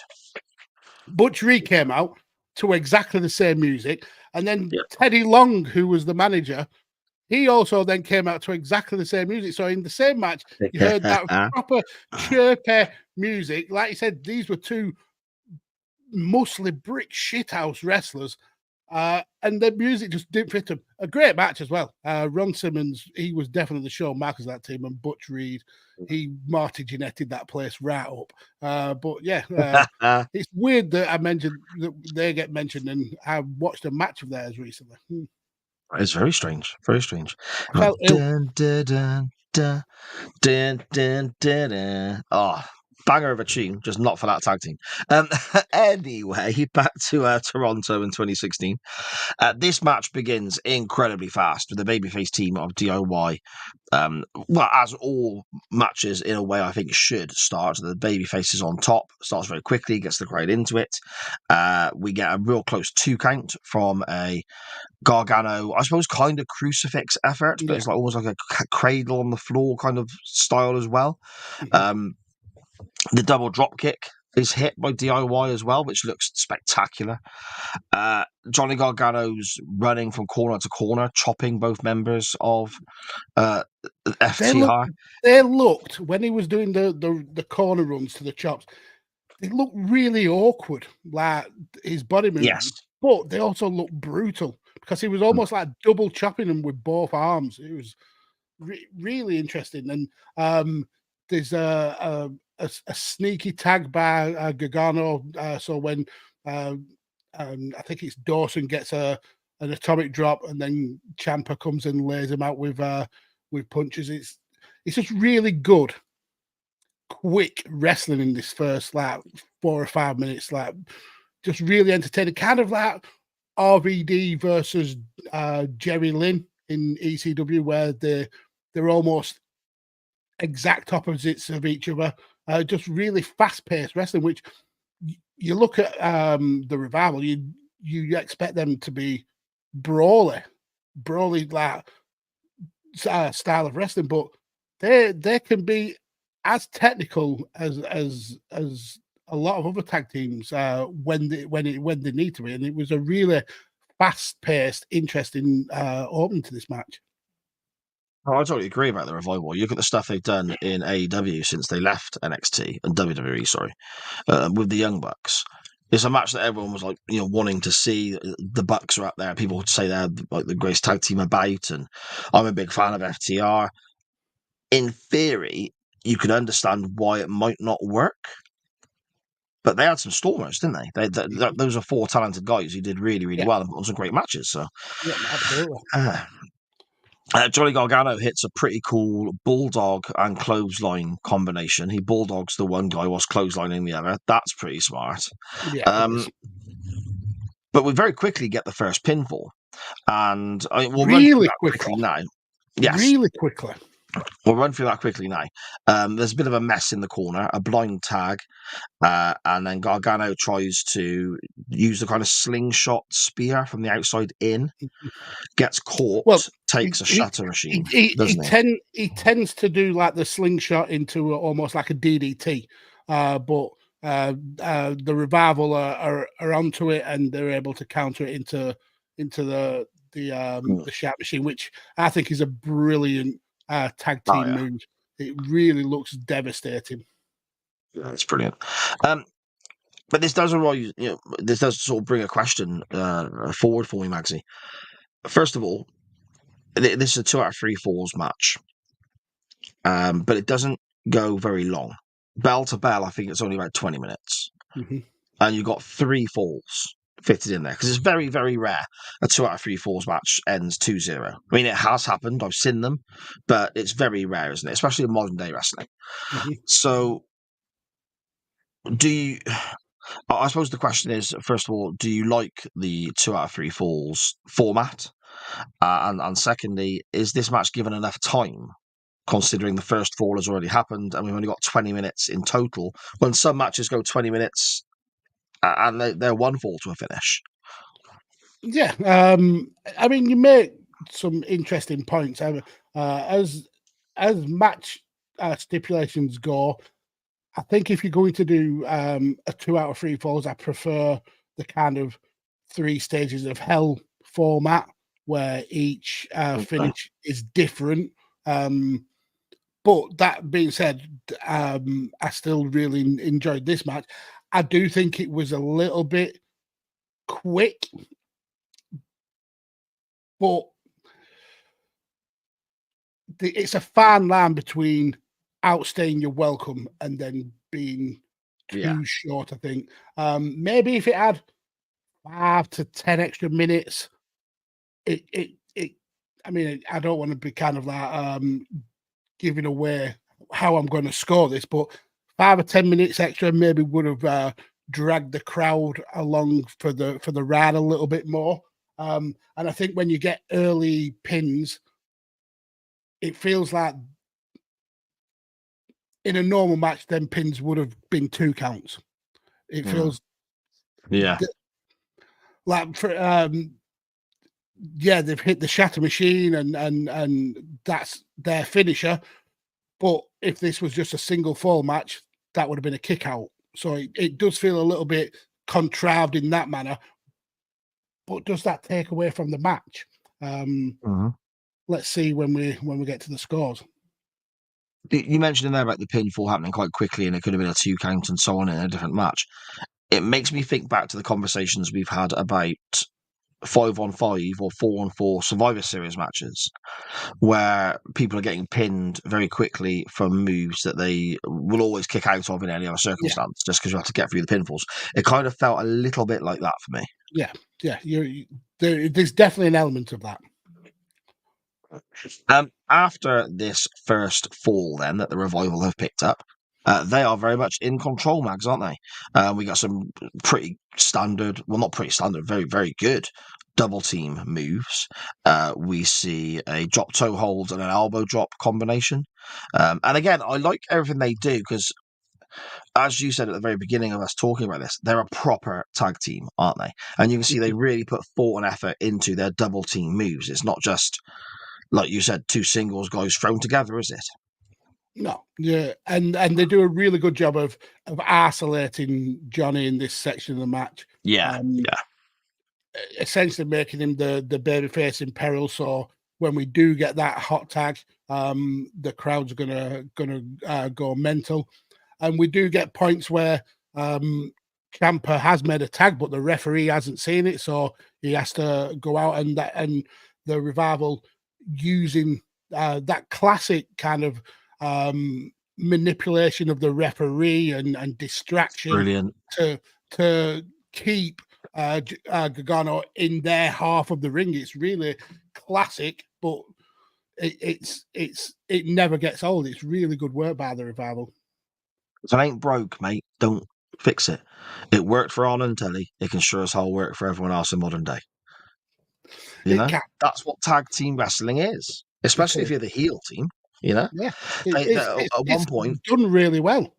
Butch Reed came out to exactly the same music. And then Teddy Long, who was the manager, he also then came out to exactly the same music. So in the same match, you heard that proper chirpy music. Like you said, these were two mostly brick shithouse wrestlers. And the music just didn't fit them. A great match as well. Ron Simmons, he was definitely the show markers of that team, and Butch Reed, he Marty Jannetted that place right up. But yeah, it's weird that I mentioned that they get mentioned, and I watched a match of theirs recently. It's very strange. Very strange. I felt ill. Dun, dun, dun, dun, dun, dun, dun, dun. Oh, banger of a tune, just not for that tag team. Anyway, back to Toronto in 2016. This match begins incredibly fast with the babyface team of DIY. Well, as all matches in a way I think should start. The babyface is on top, starts very quickly, gets the crowd into it. We get a real close 2 count from a Gargano, I suppose, kind of crucifix effort, but it's like almost like a cradle on the floor kind of style as well. The double drop kick is hit by DIY as well, which looks spectacular. Johnny Gargano's running from corner to corner, chopping both members of FTR. They looked, when he was doing the corner runs to the chops, they looked really awkward, like his body movement. Yes. But they also looked brutal because he was almost like double chopping them with both arms. It was really interesting. And there's a sneaky tag by Gargano. So when I think it's Dawson gets an atomic drop, and then Ciampa comes and lays him out with punches. It's just really good, quick wrestling in this first like 4 or 5 minutes. Like just really entertaining, kind of like RVD versus Jerry Lynn in ECW, where they're almost exact opposites of each other. Just really fast-paced wrestling, which you look at the Revival, you expect them to be brawly like style of wrestling, but they can be as technical as a lot of other tag teams when they need to be. And it was a really fast-paced, interesting opening to this match. Oh, I totally agree about the Revival. You look at the stuff they've done in AEW since they left NXT and WWE, with the Young Bucks. It's a match that everyone was like, wanting to see. The Bucks are up there. People would say they're like the greatest tag team about, and I'm a big fan of FTR. In theory, you could understand why it might not work, but they had some stormers, didn't they? Those are 4 talented guys who did really, really well and put on some great matches. So, yeah, absolutely. Johnny Gargano hits a pretty cool bulldog and clothesline combination. He bulldogs the one guy whilst clotheslining the other. That's pretty smart. Yeah. But we very quickly get the first pinfall, and we'll really run through that quickly now. Yes, really quickly. We'll run through that quickly now. There's a bit of a mess in the corner, a blind tag, and then Gargano tries to use the kind of slingshot spear from the outside in, gets caught, takes a shutter machine. He tends to do like the slingshot into almost like a DDT, but the Revival are onto it, and they're able to counter it into the shat machine, which I think is a brilliant tag team move. It really looks devastating. Yeah, it's brilliant. But this does arise, this does sort of bring a question forward for me, Maxie. First of all, this is a 2 out of 3 falls match, but it doesn't go very long. Bell to bell, I think it's only about 20 minutes. Mhm. And you've got 3 falls fitted in there because it's very, very rare a 2 out of 3 falls match ends 2-0. I mean, it has happened. I've seen them, but it's very rare, isn't it? Especially in modern day wrestling. Mhm. So, I suppose the question is, first of all, do you like the 2 out of 3 falls format? And secondly, is this match given enough time, considering the first fall has already happened and we've only got 20 minutes in total, when some matches go 20 minutes and they're 1 fall to a finish? Yeah, I mean, you make some interesting points. As match stipulations go, I think if you're going to do a 2 out of 3 falls, I prefer the kind of 3 stages of hell format where each finish is different. But that being said, I still really enjoyed this match. I do think it was a little bit quick, but it's a fine line between outstaying your welcome and then being too short, I think. Maybe if it had 5 to 10 extra minutes, I mean, I don't want to be kind of like giving away how I'm going to score this, but 5 or 10 minutes extra maybe would have dragged the crowd along for the ride a little bit more. And I think when you get early pins, it feels like in a normal match, then pins would have been 2 counts. It feels like they've hit the shatter machine and that's their finisher. But if this was just a single fall match, that would have been a kick out. So it does feel a little bit contrived in that manner. But does that take away from the match? Let's see when we get to the scores. You mentioned in there about the pinfall happening quite quickly and it could have been a 2 count and so on in a different match. It makes me think back to the conversations we've had about 5-on-5 or 4-on-4 Survivor Series matches where people are getting pinned very quickly from moves that they will always kick out of in any other circumstance just because you have to get through the pinfalls. It kind of felt a little bit like that for me. Yeah. There's definitely an element of that. After this first fall, then, that the Revival have picked up, they are very much in control, Mags, aren't they? We got some pretty standard, well, not pretty standard, very, very good double team moves. We see a drop toe hold and an elbow drop combination. And again, I like everything they do because, as you said at the very beginning of us talking about this, they're a proper tag team, aren't they? And you can see they really put thought and effort into their double team moves. It's not just, like you said, 2 singles guys thrown together, is it? No, yeah, and they do a really good job of isolating Johnny in this section of the match. Yeah. Essentially making him the babyface in peril. So when we do get that hot tag, the crowd's gonna go mental, and we do get points where Ciampa has made a tag, but the referee hasn't seen it, so he has to go out and the Revival using that classic kind of manipulation of the referee and distraction. Brilliant. to keep Gargano in their half of the ring. It's really classic, but it never gets old. It's really good work by the Revival. If it ain't broke, mate, don't fix it. It worked for Arn and Telly. It can sure as hell work for everyone else in modern day. You know, that's what tag team wrestling is, especially if you're the heel team. You know, at one point, done really well.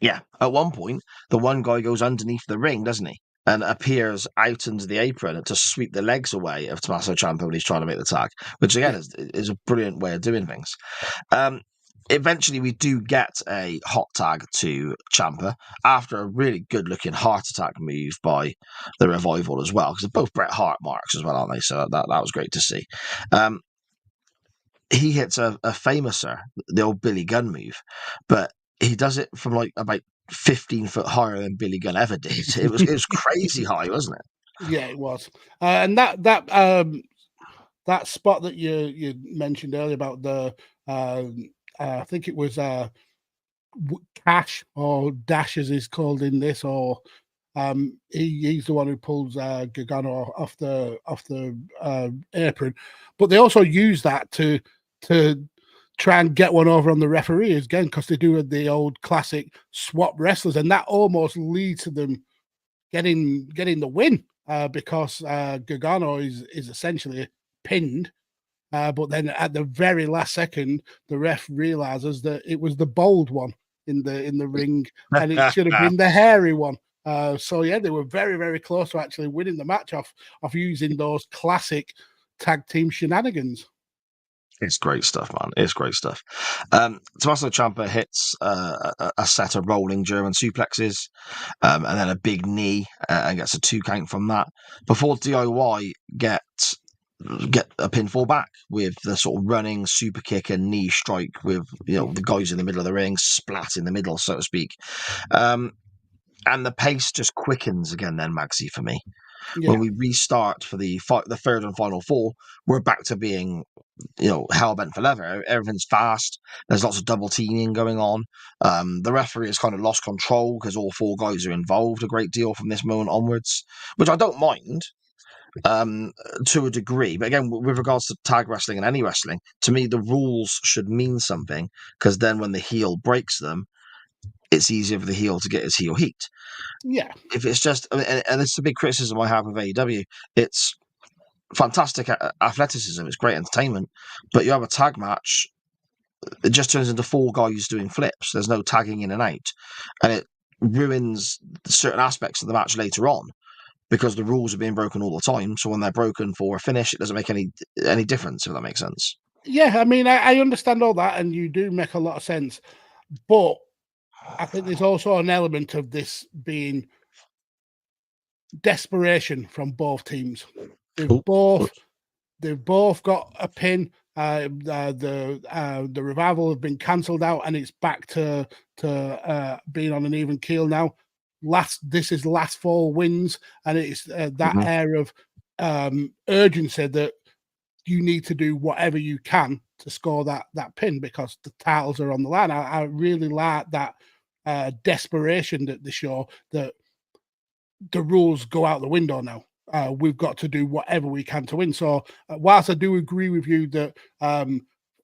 Yeah, at one point, the one guy goes underneath the ring, doesn't he? And appears out into the apron to sweep the legs away of Tommaso Ciampa when he's trying to make the tag, which again is a brilliant way of doing things. Eventually, we do get a hot tag to Ciampa after a really good-looking heart attack move by the Revival as well, because they're both Bret Hart marks as well, aren't they? So that was great to see. He hits a famouser, the old Billy Gunn move, but he does it from like about 15 foot higher than Billy Gunn ever did. It was crazy high, wasn't it? Yeah, it was. And that that spot that you mentioned earlier about the I think it was Cash or Dash as he's called in this, or he's the one who pulls Gargano off the apron, but they also use that to try and get one over on the referee again, because they do the old classic swap wrestlers, and that almost leads to them getting the win because Gargano is essentially pinned. But then at the very last second, the ref realizes that it was the bold one in the ring, and it should have been the hairy one. So yeah, they were very, very close to actually winning the match off using those classic tag team shenanigans. It's great stuff, man. It's great stuff. Tommaso Ciampa hits a set of rolling German suplexes, and then a big knee, and gets a 2 count from that before DIY get a pinfall back with the sort of running super kick and knee strike with the guys in the middle of the ring splat in the middle, so to speak. And the pace just quickens again then, Magsy, for me. Yeah. When we restart for the third and final 4, we're back to being hell bent for leather. Everything's fast. There's lots of double teaming going on. The referee has kind of lost control because all 4 guys are involved a great deal from this moment onwards, which I don't mind to a degree. But again, with regards to tag wrestling and any wrestling, to me the rules should mean something, because then when the heel breaks them, it's easier for the heel to get his heel heat. Yeah. If it's just, and this is a big criticism I have of AEW, it's fantastic athleticism, it's great entertainment, but you have a tag match, it just turns into 4 guys doing flips. There's no tagging in and out, and it ruins certain aspects of the match later on, because the rules are being broken all the time. So when they're broken for a finish, it doesn't make any difference, if that makes sense. Yeah, I mean, I understand all that, and you do make a lot of sense, but I think there's also an element of this being desperation from both teams. They've both got a pin. The Revival have been cancelled out, and it's back to being on an even keel now. This is last 4 wins, and it's that air of urgency that you need to do whatever you can to score that pin, because the titles are on the line. I really like that desperation that they show, that the rules go out the window now. We've got to do whatever we can to win. So whilst I do agree with you that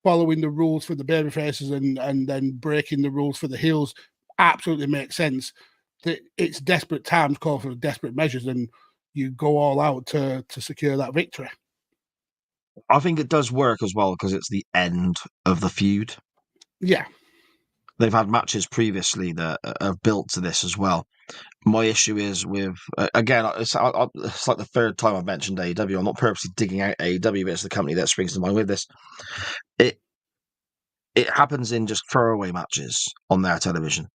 following the rules for the baby faces and then breaking the rules for the heels absolutely makes sense, that it's desperate times call for desperate measures, and you go all out to secure that victory. I think it does work as well because it's the end of the feud. Yeah. They've had matches previously that have built to this as well. My issue is with, again, it's like the third time I've mentioned AEW. I'm not purposely digging out AEW, but it's the company that springs to mind with this. It happens in just throwaway matches on their television.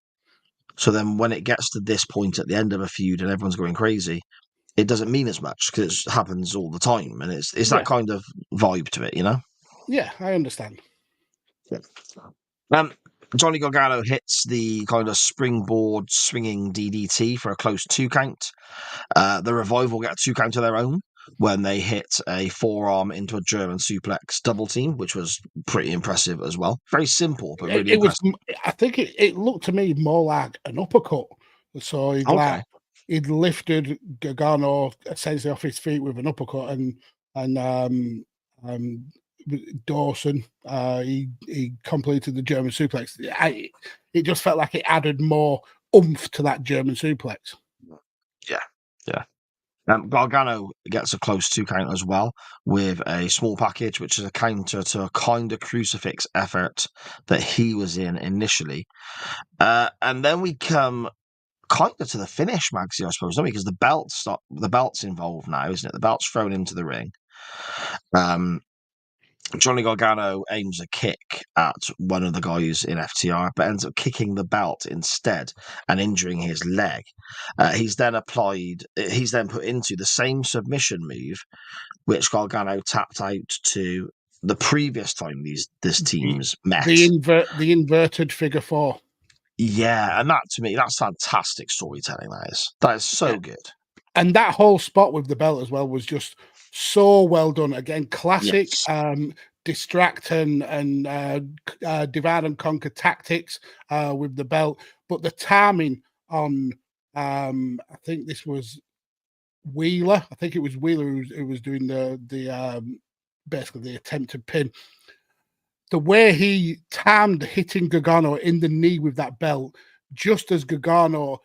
So then when it gets to this point at the end of a feud and everyone's going crazy, it doesn't mean as much because it happens all the time. And it's that kind of vibe to it, Yeah, I understand. Yeah. Johnny Gargano hits the kind of springboard swinging DDT for a close 2 count. The Revival get a 2 count of their own when they hit a forearm into a German suplex double team, which was pretty impressive as well. Very simple, but really impressive. I think it looked to me more like an uppercut. So he'd lifted Gargano essentially off his feet with an uppercut, and Dawson, he completed the German suplex. It just felt like it added more oomph to that German suplex. Yeah. Gargano gets a close 2 count as well with a small package, which is a counter to a kind of crucifix effort that he was in initially. And then we come kind of to the finish, Magsy, I suppose, don't we? Because the belt's involved now, isn't it? The belt's thrown into the ring. Johnny Gargano aims a kick at one of the guys in FTR, but ends up kicking the belt instead and injuring his leg. He's then put into the same submission move, which Gargano tapped out to the previous time this team's met. The inverted figure 4. Yeah, and that to me, that's fantastic storytelling. That is so good. And that whole spot with the belt as well was just So well done. Again, classic Yes. distract and divide and conquer tactics with the belt. But the timing on, I think this was Wheeler. I think it was Wheeler who was doing the basically the attempted pin. The way he timed hitting Gargano in the knee with that belt, just as Gargano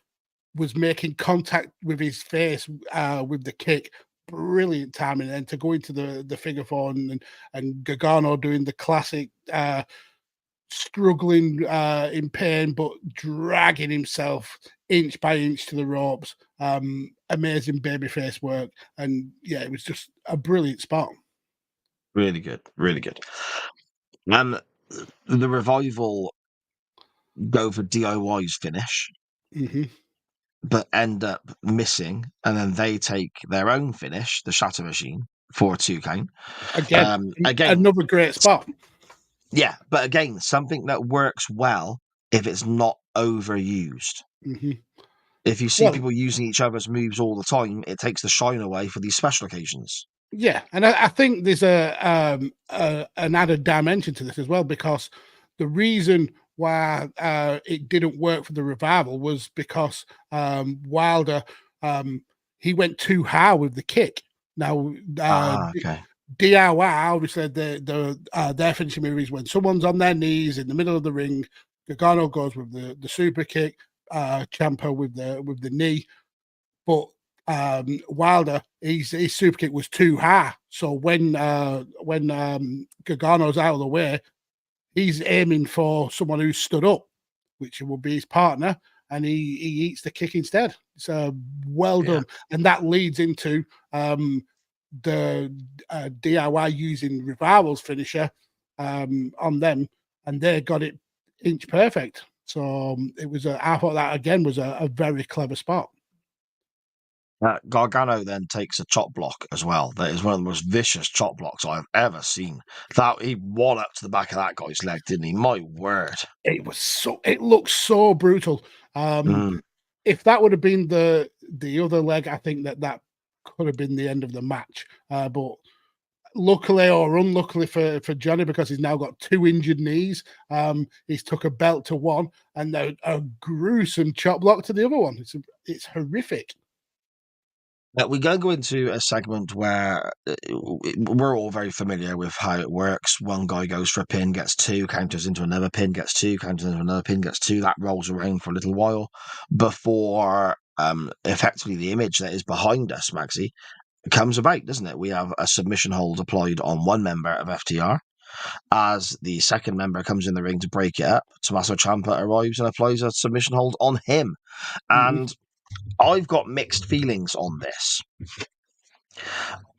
was making contact with his face with the kick, brilliant timing. And to go into the figure four and Gargano doing the classic struggling in pain, but dragging himself inch by inch to the ropes. Amazing babyface work. And yeah, it was just a brilliant spot. Really good. Really good. The Revival go for DIY's finish, Mm-hmm. but end up missing, and then they take their own finish, the Shatter Machine, for a 2 count. Again, Again, another great spot. yeah, but again, something that works well if it's not overused. Mm-hmm. If you see Well, people using each other's moves all the time, it takes the shine away for these special occasions. yeah, and I think there's an added dimension to this as well, because the reason why it didn't work for the Revival was because Wilder he went too high with the kick. Now, Okay. DIY obviously their finishing move is when someone's on their knees in the middle of the ring. Gargano goes with the super kick, Ciampa with the knee, but Wilder, his super kick was too high. So when Gargano's out of the way, he's aiming for someone who's stood up, which will be his partner, and he eats the kick instead. So well done. And that leads into the DIY using Revival's finisher on them, and they got it inch perfect. So it was I thought that again was a very clever spot. Gargano then takes a chop block as well. That is one of the most vicious chop blocks I've ever seen. That he walloped to the back of that guy's leg, didn't he? My word! It looked so brutal. If that would have been the other leg, I think that could have been the end of the match. But luckily or unluckily for Johnny, because he's now got 2 injured knees, he's took a belt to one and a gruesome chop block to the other one. It's horrific. We're going to go into a segment where we're all very familiar with how it works. One guy goes for a pin, gets 2, counters into another pin, gets 2, counters into another pin, gets 2. That rolls around for a little while before effectively the image that is behind us, Maxie, comes about, doesn't it? We have a submission hold applied on one member of FTR. As the second member comes in the ring to break it up, Tommaso Ciampa arrives and applies a submission hold on him. And I've got mixed feelings on this.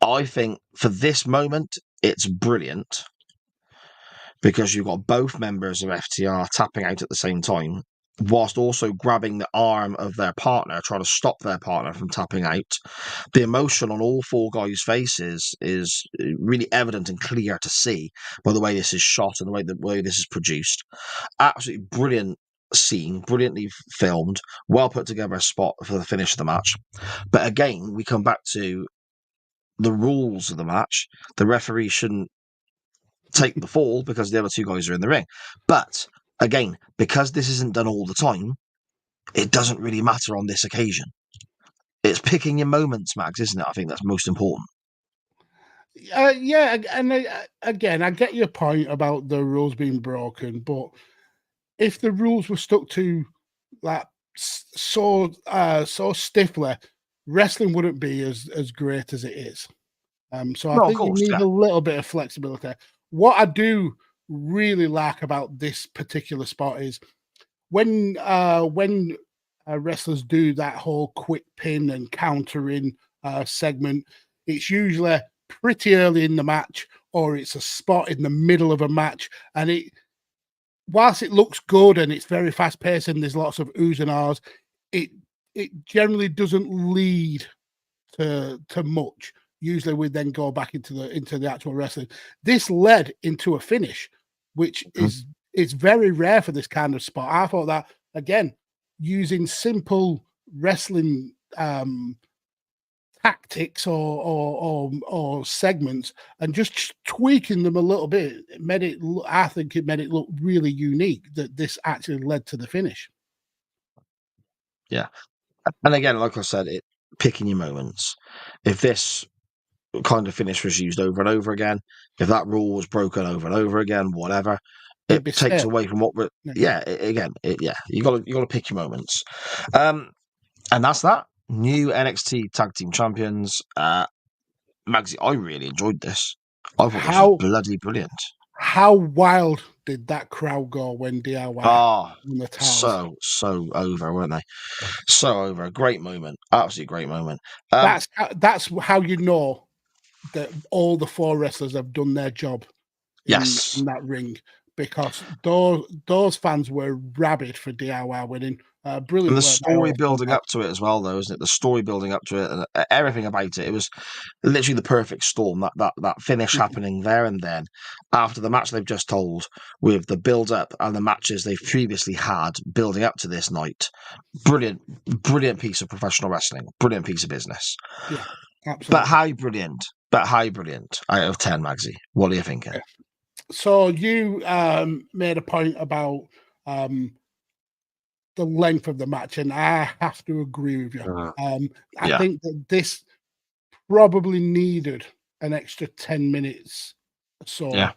I think for this moment, it's brilliant because you've got both members of FTR tapping out at the same time, whilst also grabbing the arm of their partner, trying to stop their partner from tapping out. The emotion on all 4 guys' faces is really evident and clear to see by the way this is shot and the way this is produced. Absolutely brilliant scene, brilliantly filmed, well put together spot for the finish of the match. But again, we come back to the rules of the match. The referee shouldn't take the fall because the other 2 guys are in the ring. But again, because this isn't done all the time, it doesn't really matter on this occasion. It's picking your moments, Max, isn't it? I think that's most important. Yeah, and again, I get your point about the rules being broken, but if the rules were stuck to like so stiffly, wrestling wouldn't be as great as it is. So I think you need a little bit of flexibility. What I do really like about this particular spot is when wrestlers do that whole quick pin and countering segment, it's usually pretty early in the match, or it's a spot in the middle of a match, and whilst it looks good and it's very fast paced and there's lots of oohs and ahs, it generally doesn't lead to much. Usually we then go back into the actual wrestling. This led into a finish, which is very rare for this kind of spot. I thought that, again, using simple wrestling tactics or segments and just tweaking them a little bit. It made it. I think it made it look really unique that this actually led to the finish. Yeah, and again, like I said, picking your moments. If this kind of finish was used over and over again, if that rule was broken over and over again, whatever, It'd it be takes stale. away from what we're. Yeah. You got to pick your moments, and that's that. New NXT Tag Team Champions. Magsy, I really enjoyed this. I thought this was bloody brilliant. How wild did that crowd go when DIY Oh, won the towels? so over, weren't they? So over. Great moment. Absolutely great moment. That's how you know that all the 4 wrestlers have done their job in that ring, because those fans were rabid for DIY winning. Brilliant. And the work story building up to it as well, though, isn't it? The story building up to it and everything about it. It was literally the perfect storm. That finish happening there and then, after the match they've just told, with the build up and the matches they've previously had building up to this night. Brilliant piece of professional wrestling. Brilliant piece of business. Yeah, absolutely. But how brilliant out of 10, Magsy. What are you thinking? Yeah. So you made a point about the length of the match, and I have to agree with you. I think that this probably needed an extra 10 minutes or so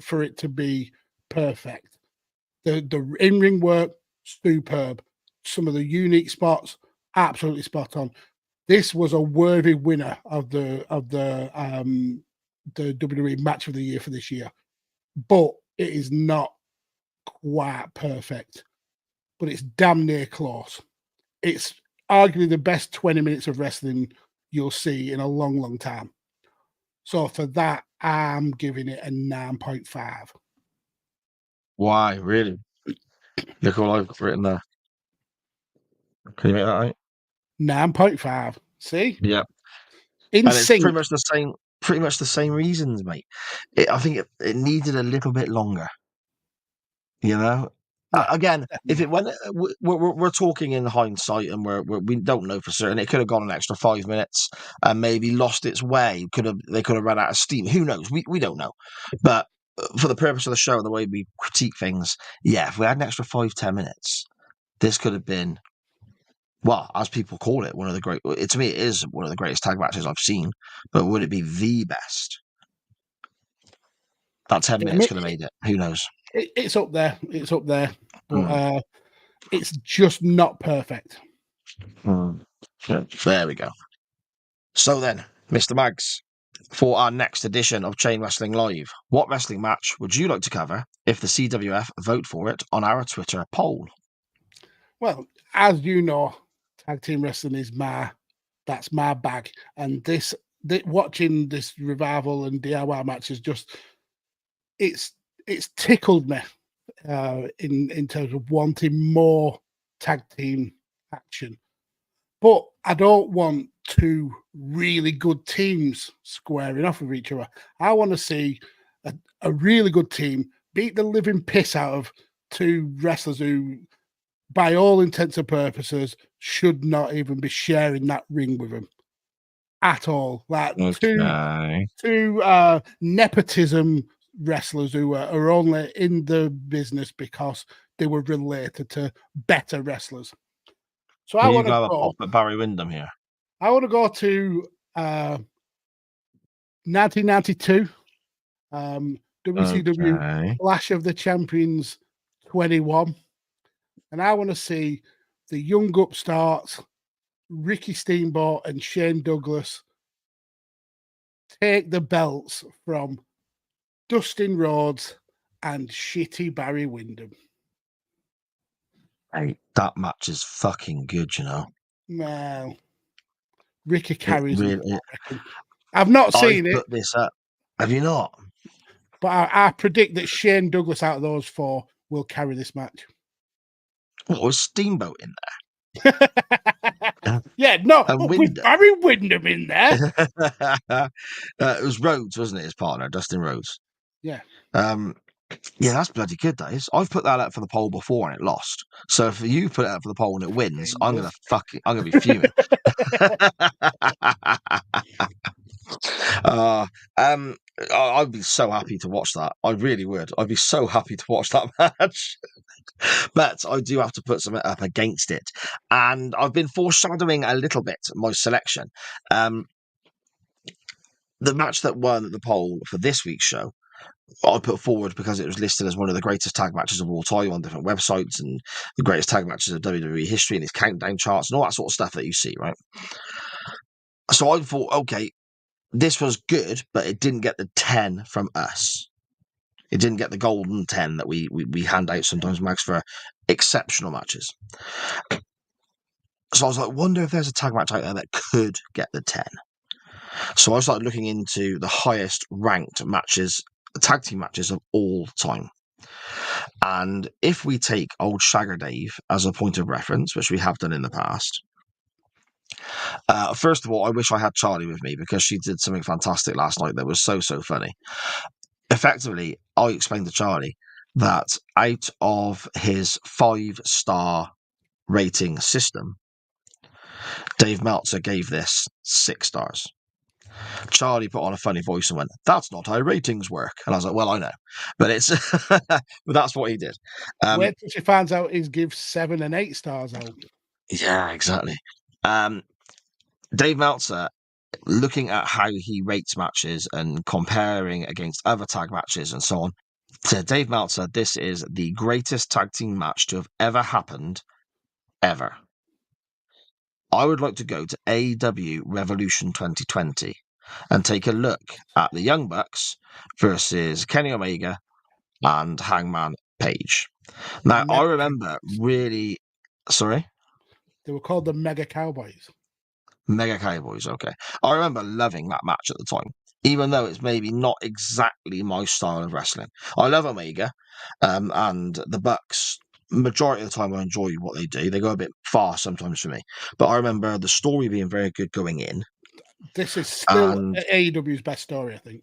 for it to be perfect. The in-ring work, superb. Some of the unique spots, absolutely spot on. This was a worthy winner of the WWE Match of the Year for this year, but it is not quite perfect. But it's damn near close. It's arguably the best 20 minutes of wrestling you'll see in a long, long time. So for that, I'm giving it a 9.5. Why, really? Look all I've got written there. Can you make that right? 9.5. See? Yeah. In sync. It's pretty much the same reasons, mate. I think it needed a little bit longer. You know? Again, if it went, we're talking in hindsight, and we don't know for certain. It could have gone an extra 5 minutes and maybe lost its way. They could have run out of steam. Who knows? We don't know. But for the purpose of the show and the way we critique things, if we had an extra 5-10 minutes, this could have been, well, as people call it, one of the great. To me, it is one of the greatest tag matches I've seen. But would it be the best? That 10 minutes could have made it. Who knows? It's up there. It's up there. But it's just not perfect. There we go. So then, Mr. Mags, for our next edition of Chain Wrestling Live, what wrestling match would you like to cover if the CWF vote for it on our Twitter poll? Well, as you know, tag team wrestling is that's my bag. And watching this revival and DIY match is just, it's tickled me in terms of wanting more tag team action. But I don't want 2 really good teams squaring off with each other. I want to see a really good team beat the living piss out of 2 wrestlers who, by all intents and purposes, should not even be sharing that ring with them at all. Like two nepotism wrestlers who are only in the business because they were related to better wrestlers. So I want to go pop at Barry Windham here. I want to go to 1992 WCW Clash of the Champions 21, and I want to see the young upstarts Ricky Steamboat and Shane Douglas take the belts from Dustin Rhodes and shitty Barry Windham. Hey, that match is fucking good, you know. Well, Ricky carries it. I've not seen it. Put this up. Have you not? But I predict that Shane Douglas out of those 4 will carry this match. What was Steamboat in there? Yeah, no, with Barry Windham in there. It was Rhodes, wasn't it? His partner, Dustin Rhodes. Yeah. Yeah, that's bloody good, that is. I've put that up for the poll before and it lost. So if you put it up for the poll and it wins, I'm gonna be fuming. I'd be so happy to watch that. I really would. I'd be so happy to watch that match. But I do have to put something up against it. And I've been foreshadowing a little bit my selection. The match that won the poll for this week's show, I put forward because it was listed as one of the greatest tag matches of all time on different websites and the greatest tag matches of WWE history and its countdown charts and all that sort of stuff that you see, right? So I thought, okay, this was good, but it didn't get the 10 from us. It didn't get the golden 10 that we hand out sometimes, Max, for exceptional matches. So I was like, wonder if there's a tag match out there that could get the 10. So I started looking into the highest ranked matches, tag team matches of all time. And if we take old Shagger Dave as a point of reference, which we have done in the past, first of all, I wish I had Charlie with me because she did something fantastic last night that was so funny. Effectively, I explained to Charlie that out of his 5-star rating system, Dave Meltzer gave this 6 stars. Charlie put on a funny voice and went, "That's not how ratings work." And I was like, "Well, I know, but it's but that's what he did." Wait till she finds out he gives 7 and 8 stars out. Yeah, exactly. Dave Meltzer, looking at how he rates matches and comparing against other tag matches and so on, to Dave Meltzer, this is the greatest tag team match to have ever happened, ever. I would like to go to AEW Revolution 2020 and take a look at the Young Bucks versus Kenny Omega and Hangman Page. Now, I remember really... Sorry? They were called the Mega Cowboys. Mega Cowboys, okay. I remember loving that match at the time, even though it's maybe not exactly my style of wrestling. I love Omega, and the Bucks. Majority of the time, I enjoy what they do. They go a bit far sometimes for me, but I remember the story being very good going in. This is still AEW's best story, I think.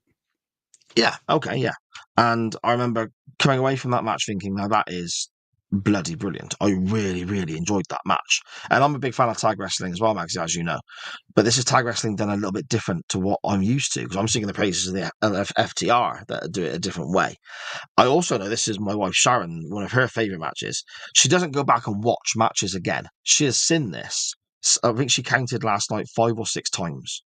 Yeah, okay, yeah. And I remember coming away from that match thinking, now that is bloody brilliant. I really enjoyed that match. And I'm a big fan of tag wrestling as well, Max, as you know. But this is tag wrestling done a little bit different to what I'm used to, because I'm singing the praises of the FTR that do it a different way. I also know this is my wife Sharon, one of her favourite matches. She doesn't go back and watch matches again. She has seen this. I think she counted last night 5 or 6 times.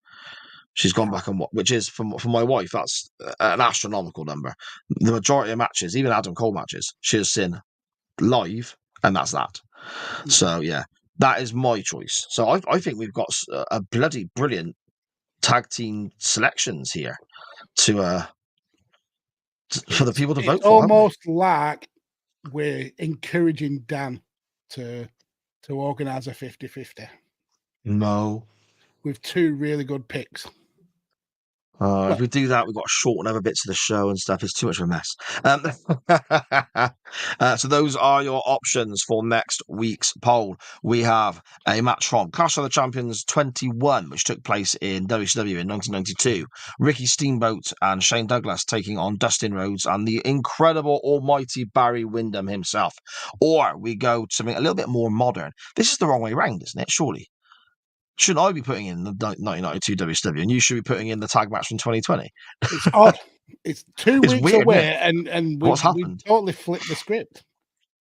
She's gone back and watched, which is, for my wife, that's an astronomical number. The majority of matches, even Adam Cole matches, she has seen live, and that's that. So yeah, that is my choice. So I think we've got a bloody brilliant tag team selections here to for the people to vote for. Almost like we're encouraging Dan to organise a 50-50. No, with 2 really good picks. If we do that, we've got to shorten other bits of the show and stuff. It's too much of a mess. So those are your options for next week's poll. We have a match from Clash of the Champions 21, which took place in WCW in 1992. Ricky Steamboat and Shane Douglas taking on Dustin Rhodes and the incredible almighty Barry Windham himself. Or we go to something a little bit more modern. This is the wrong way round, isn't it? Surely. Shouldn't I be putting in the 1992 WCW and you should be putting in the tag match from 2020? It's odd. It's 2 weeks weird, away, and we totally flipped the script.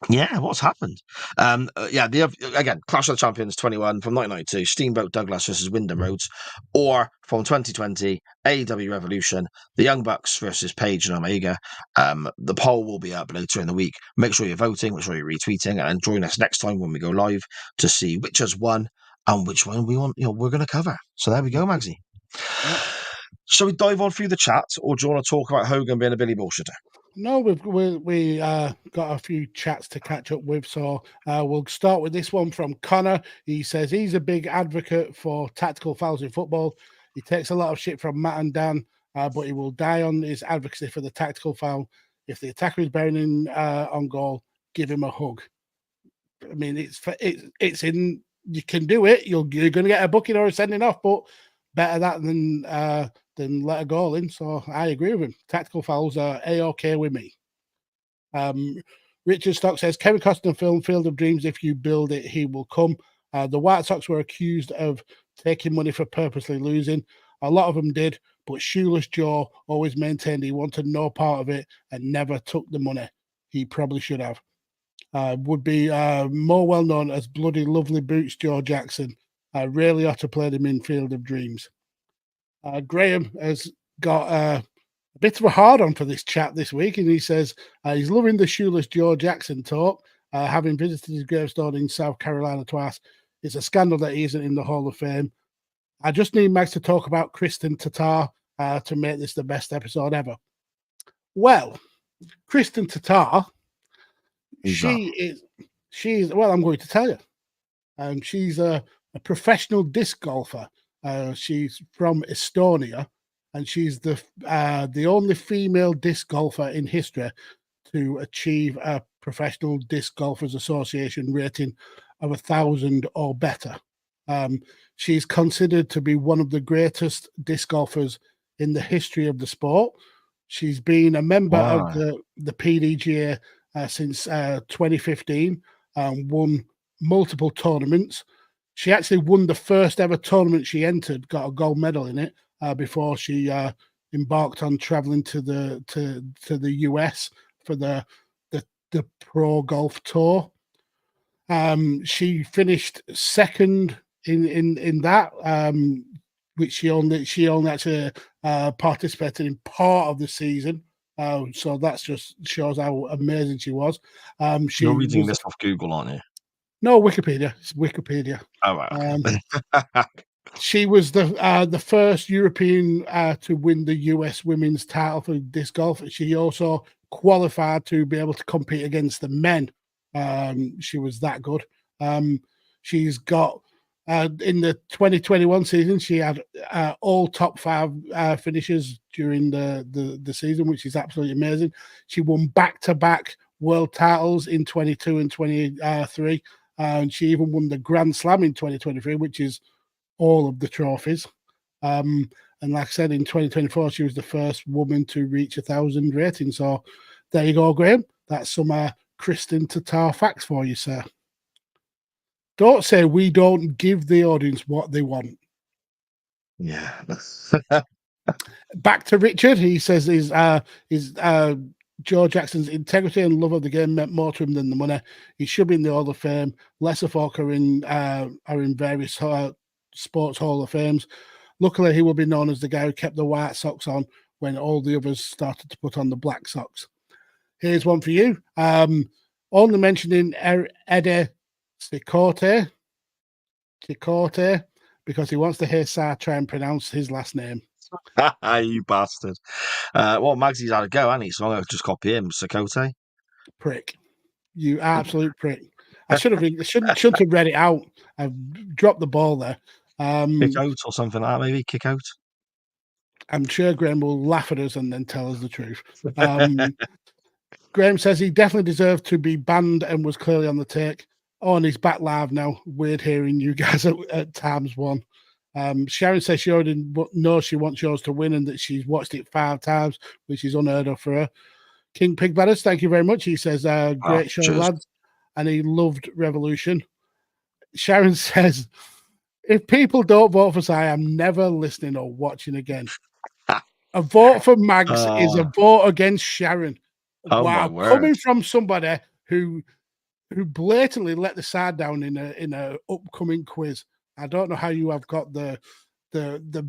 Yeah, what's happened? Again, Clash of the Champions 21 from 1992, Steamboat Douglas versus Windham Rhodes, or from 2020, AEW Revolution, the Young Bucks versus Page and Omega. The poll will be up later in the week. Make sure you're voting, make sure you're retweeting, and join us next time when we go live to see which has won and which one we want, we're going to cover. So there we go, Magsy. Yeah. Shall we dive on through the chat, or do you want to talk about Hogan being a Billy bullshitter? No, we got a few chats to catch up with, so we'll start with this one from Connor. He says he's a big advocate for tactical fouls in football. He takes a lot of shit from Matt and Dan, but he will die on his advocacy for the tactical foul. If the attacker is bearing on goal, give him a hug. I mean, it's in. You can do it. You're going to get a booking or a sending off, but better that than let a goal in. So I agree with him. Tactical fouls are A-OK with me. Richard Stock says, Kevin Costner film Field of Dreams, if you build it, he will come. The White Sox were accused of taking money for purposely losing. A lot of them did, but Shoeless Joe always maintained he wanted no part of it and never took the money. He probably should have. Would be more well known as Bloody Lovely Boots Joe Jackson. Really ought to play him in Field of Dreams. Graham has got a bit of a hard on for this chat this week, and he says he's loving the Shoeless Joe Jackson talk, having visited his gravestone in South Carolina twice. It's a scandal that he isn't in the Hall of Fame. I just need Max to talk about Kristen Tatar to make this the best episode ever. Well, Kristen Tatar, she's well, I'm going to tell you. She's a professional disc golfer. She's from Estonia, and she's the only female disc golfer in history to achieve a Professional Disc Golfers Association rating of 1,000 or better. She's considered to be one of the greatest disc golfers in the history of the sport. She's been a member of the PDGA since 2015 and won multiple tournaments. She actually won the first ever tournament she entered, got a gold medal in it before she embarked on traveling to the US for the Pro Golf Tour. She finished second in that, which she only actually participated in part of the season. So that's just shows how amazing she was. You're reading this off Google, aren't you? No, Wikipedia. It's Wikipedia. Oh, right. She was the first European to win the US women's title for disc golf. She also qualified to be able to compete against the men. She was that good. She's got in the 2021 season, she had all top 5 finishes during the season, which is absolutely amazing. She won back-to-back world titles in 22 and 23. And she even won the Grand Slam in 2023, which is all of the trophies. And like I said, in 2024, she was the first woman to reach 1,000 rating. So there you go, Graham. That's some Kristen Tatar facts for you, sir. Don't say we don't give the audience what they want. Yeah. Back to Richard. He says his Joe Jackson's integrity and love of the game meant more to him than the money. He should be in the Hall of Fame. Lesser folk are in various sports Hall of Fames. Luckily, he will be known as the guy who kept the White Sox on when all the others started to put on the Black Sox. Here's one for you. Only mentioning Eddie Cicote, because he wants to hear Sarah try and pronounce his last name. You bastard. Well, Magsy's had a go, hasn't he? So I'm going to just copy him. Sakote. Prick. You absolute prick. I shouldn't have read it out. I've dropped the ball there. Kick out or something like that, maybe? Kick out? I'm sure Graham will laugh at us and then tell us the truth. Graham says he definitely deserved to be banned and was clearly on the take. Oh, and he's back live now. Weird hearing you guys at times one. Sharon says she already knows she wants yours to win and that she's watched it 5 times, which is unheard of for her. King Pig Batters, thank you very much. He says, great show, cheers. lads. And he loved Revolution. Sharon says, if people don't vote for Si, I'm never listening or watching again. A vote for Mags is a vote against Sharon. Oh, wow, my word. coming from somebody who blatantly let the side down in a upcoming quiz. I don't know how you have got the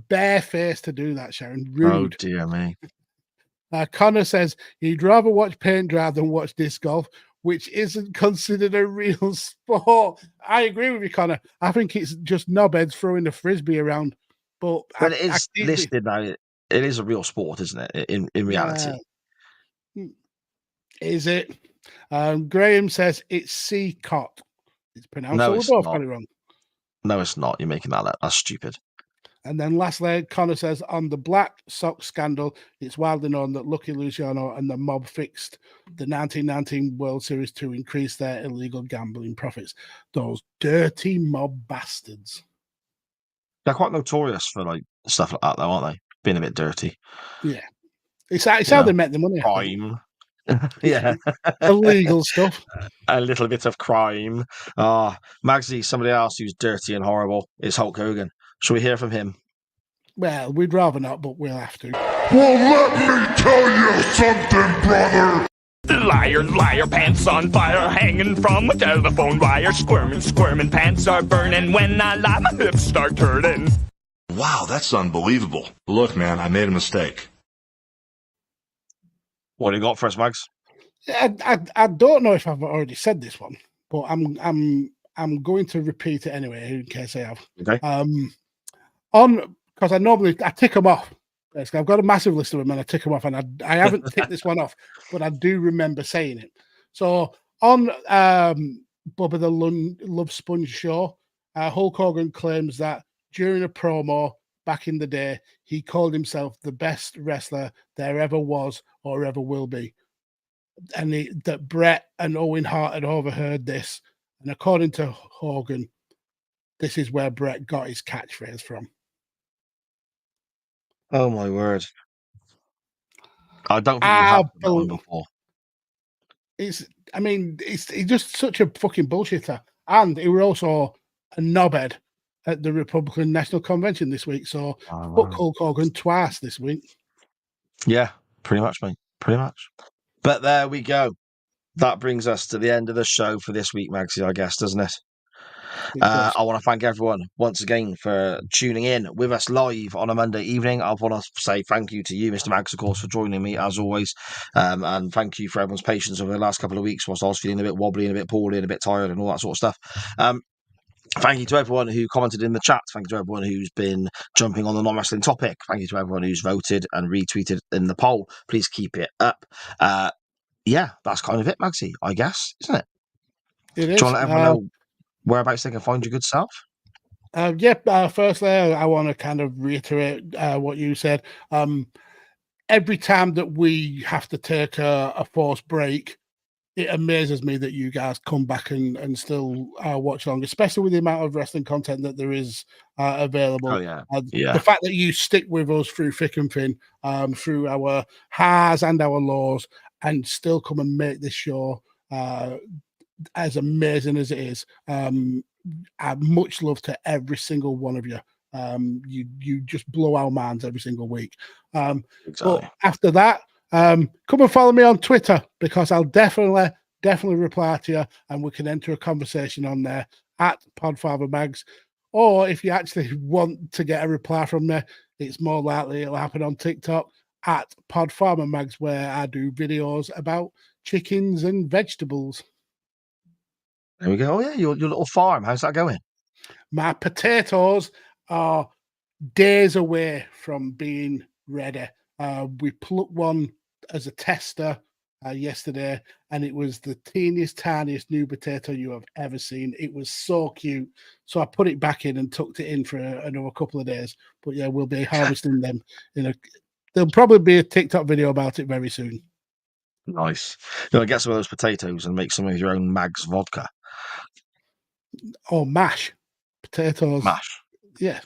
bare face to do that, Sharon. Rude. Oh, dear me. Connor says he'd rather watch paint dry than watch disc golf, which isn't considered a real sport. I agree with you, Connor. I think it's just knobheads throwing a frisbee around. But it is listed now. It is a real sport, isn't it? In reality. Is it? Graham says it's C-cot. It's pronounced. No, so it's we're both not. got it wrong. No, it's not. You're making that up. That's stupid. And then lastly, Connor says on the Black Sox scandal, it's widely known that Lucky Luciano and the mob fixed the 1919 World Series to increase their illegal gambling profits. Those dirty mob bastards. They're quite notorious for like stuff like that, though, aren't they? Being a bit dirty. Yeah. It's how they make the money. Crime. Yeah. Illegal stuff. A little bit of crime. Magsy, somebody else who's dirty and horrible is Hulk Hogan. Shall we hear from him? Well, we'd rather not, but we'll have to. Well, let me tell you something, brother. Liar, liar, pants on fire, hanging from a telephone wire. Squirming, squirming, pants are burning. When I lie, my hips start turning. Wow, that's unbelievable. Look, man, I made a mistake. What do you got for us, Mags? I don't know if I've already said this one, but I'm going to repeat it anyway in case I have. Okay. Because I tick them off. Basically, I've got a massive list of them and I tick them off, and I haven't ticked this one off, but I do remember saying it. So on Bubba the Love Sponge show, Hulk Hogan claims that during a promo back in the day, he called himself the best wrestler there ever was or ever will be. And that Bret and Owen Hart had overheard this. And according to Hogan, this is where Bret got his catchphrase from. Oh, my word. I don't think you have that one before. He's just such a fucking bullshitter. And he was also a knobhead at the Republican National Convention this week. So fuck Hulk Hogan twice this week. Yeah, pretty much, mate. Pretty much. But there we go. That brings us to the end of the show for this week, Magsy, I guess, doesn't it? I want to thank everyone once again for tuning in with us live on a Monday evening. I want to say thank you to you, Mr. Mags, of course, for joining me as always. And thank you for everyone's patience over the last couple of weeks whilst I was feeling a bit wobbly and a bit poorly and a bit tired and all that sort of stuff. Thank you to everyone who commented in the chat. Thank you to everyone who's been jumping on the non-wrestling topic. Thank you to everyone who's voted and retweeted in the poll. Please keep it up. Yeah, that's kind of it, Magsy, I guess, isn't it? It is. Do you want to let everyone know whereabouts they can find your good self? Firstly, I want to kind of reiterate what you said. Every time that we have to take a forced break, it amazes me that you guys come back and still watch along, especially with the amount of wrestling content that there is available. Oh, yeah. The fact that you stick with us through thick and thin, through our highs and our lows, and still come and make this show as amazing as it is. Much love to every single one of you. You just blow our minds every single week. Exactly. But after that, come and follow me on Twitter, because I'll definitely reply to you, and we can enter a conversation on there at PodfatherMags. Or if you actually want to get a reply from me, it's more likely it'll happen on TikTok at PodfarmerMags, where I do videos about chickens and vegetables. There we go. Oh, yeah, your little farm. How's that going? My potatoes are days away from being ready. We plucked one as a tester yesterday, and it was the teeniest, tiniest new potato you have ever seen. It was so cute. So I put it back in and tucked it in for another couple of days. But yeah, we'll be harvesting them there'll probably be a TikTok video about it very soon. Nice. You want to get some of those potatoes and make some of your own Mags vodka? Or mash. Potatoes. Mash. Yeah.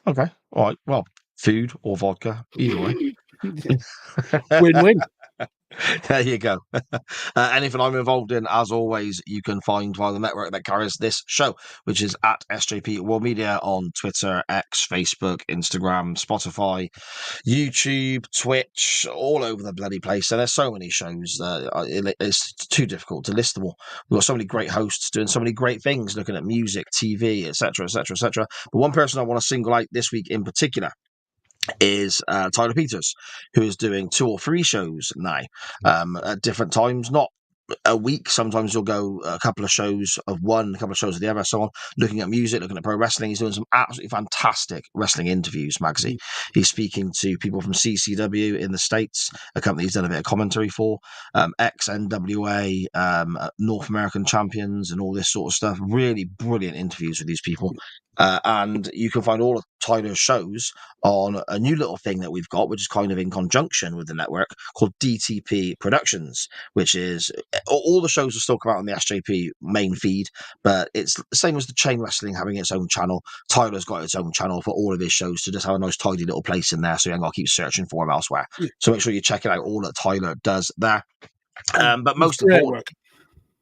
Okay. All right. Well, food or vodka, either way. Win-win. There you go. Anything I'm involved in, as always, you can find via the network that carries this show, which is at SJP World Media on Twitter, X, Facebook, Instagram, Spotify, YouTube, Twitch, all over the bloody place. And there's so many shows that it's too difficult to list them all. We've got so many great hosts doing so many great things, looking at music, TV, etc., etc., etc. But one person I want to single out this week in particular is Tyler Peters, who is doing 2 or 3 shows now at different times, not a week. Sometimes you'll go a couple of shows of one, a couple of shows of the other, so on, looking at music, looking at pro wrestling. He's doing some absolutely fantastic wrestling interviews, Magsy. He's speaking to people from CCW in the States, a company he's done a bit of commentary for, ex-NWA, North American champions and all this sort of stuff. Really brilliant interviews with these people. And you can find all of Tyler's shows on a new little thing that we've got, which is kind of in conjunction with the network, called DTP Productions, which is all the shows will still come out on the SJP main feed, but it's the same as the Chain Wrestling having its own channel. Tyler's got its own channel for all of his shows to just have a nice tidy little place in there, so you ain't got to keep searching for them elsewhere. So make sure you check it out, all that Tyler does there. But most important,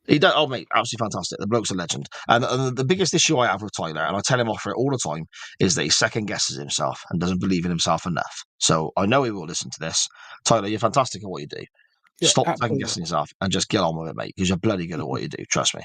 he does. Oh, mate, absolutely fantastic. The bloke's a legend. And the biggest issue I have with Tyler, and I tell him off for it all the time, is that he second guesses himself and doesn't believe in himself enough. So I know he will listen to this. Tyler, you're fantastic at what you do. Stop second guessing yourself and just get on with it, mate, because you're bloody good at what you do. Trust me.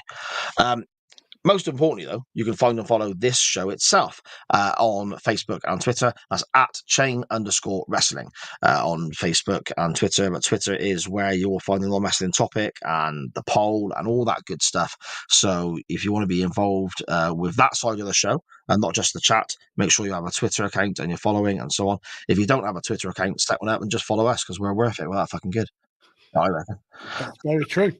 Most importantly, though, you can find and follow this show itself on Facebook and Twitter. That's at chain_wrestling on Facebook and Twitter. But Twitter is where you will find the non-wrestling topic and the poll and all that good stuff. So if you want to be involved with that side of the show and not just the chat, make sure you have a Twitter account and you're following and so on. If you don't have a Twitter account, set one up and just follow us because we're worth it. We're that fucking good. I reckon. That's very true.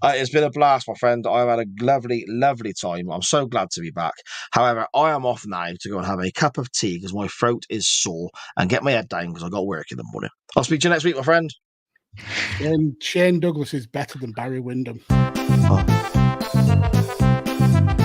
It's been a blast, my friend. I've had a lovely, lovely time. I'm so glad to be back. However, I am off now to go and have a cup of tea because my throat is sore and get my head down because I've got work in the morning. I'll speak to you next week, my friend. Shane Douglas is better than Barry Windham. Oh.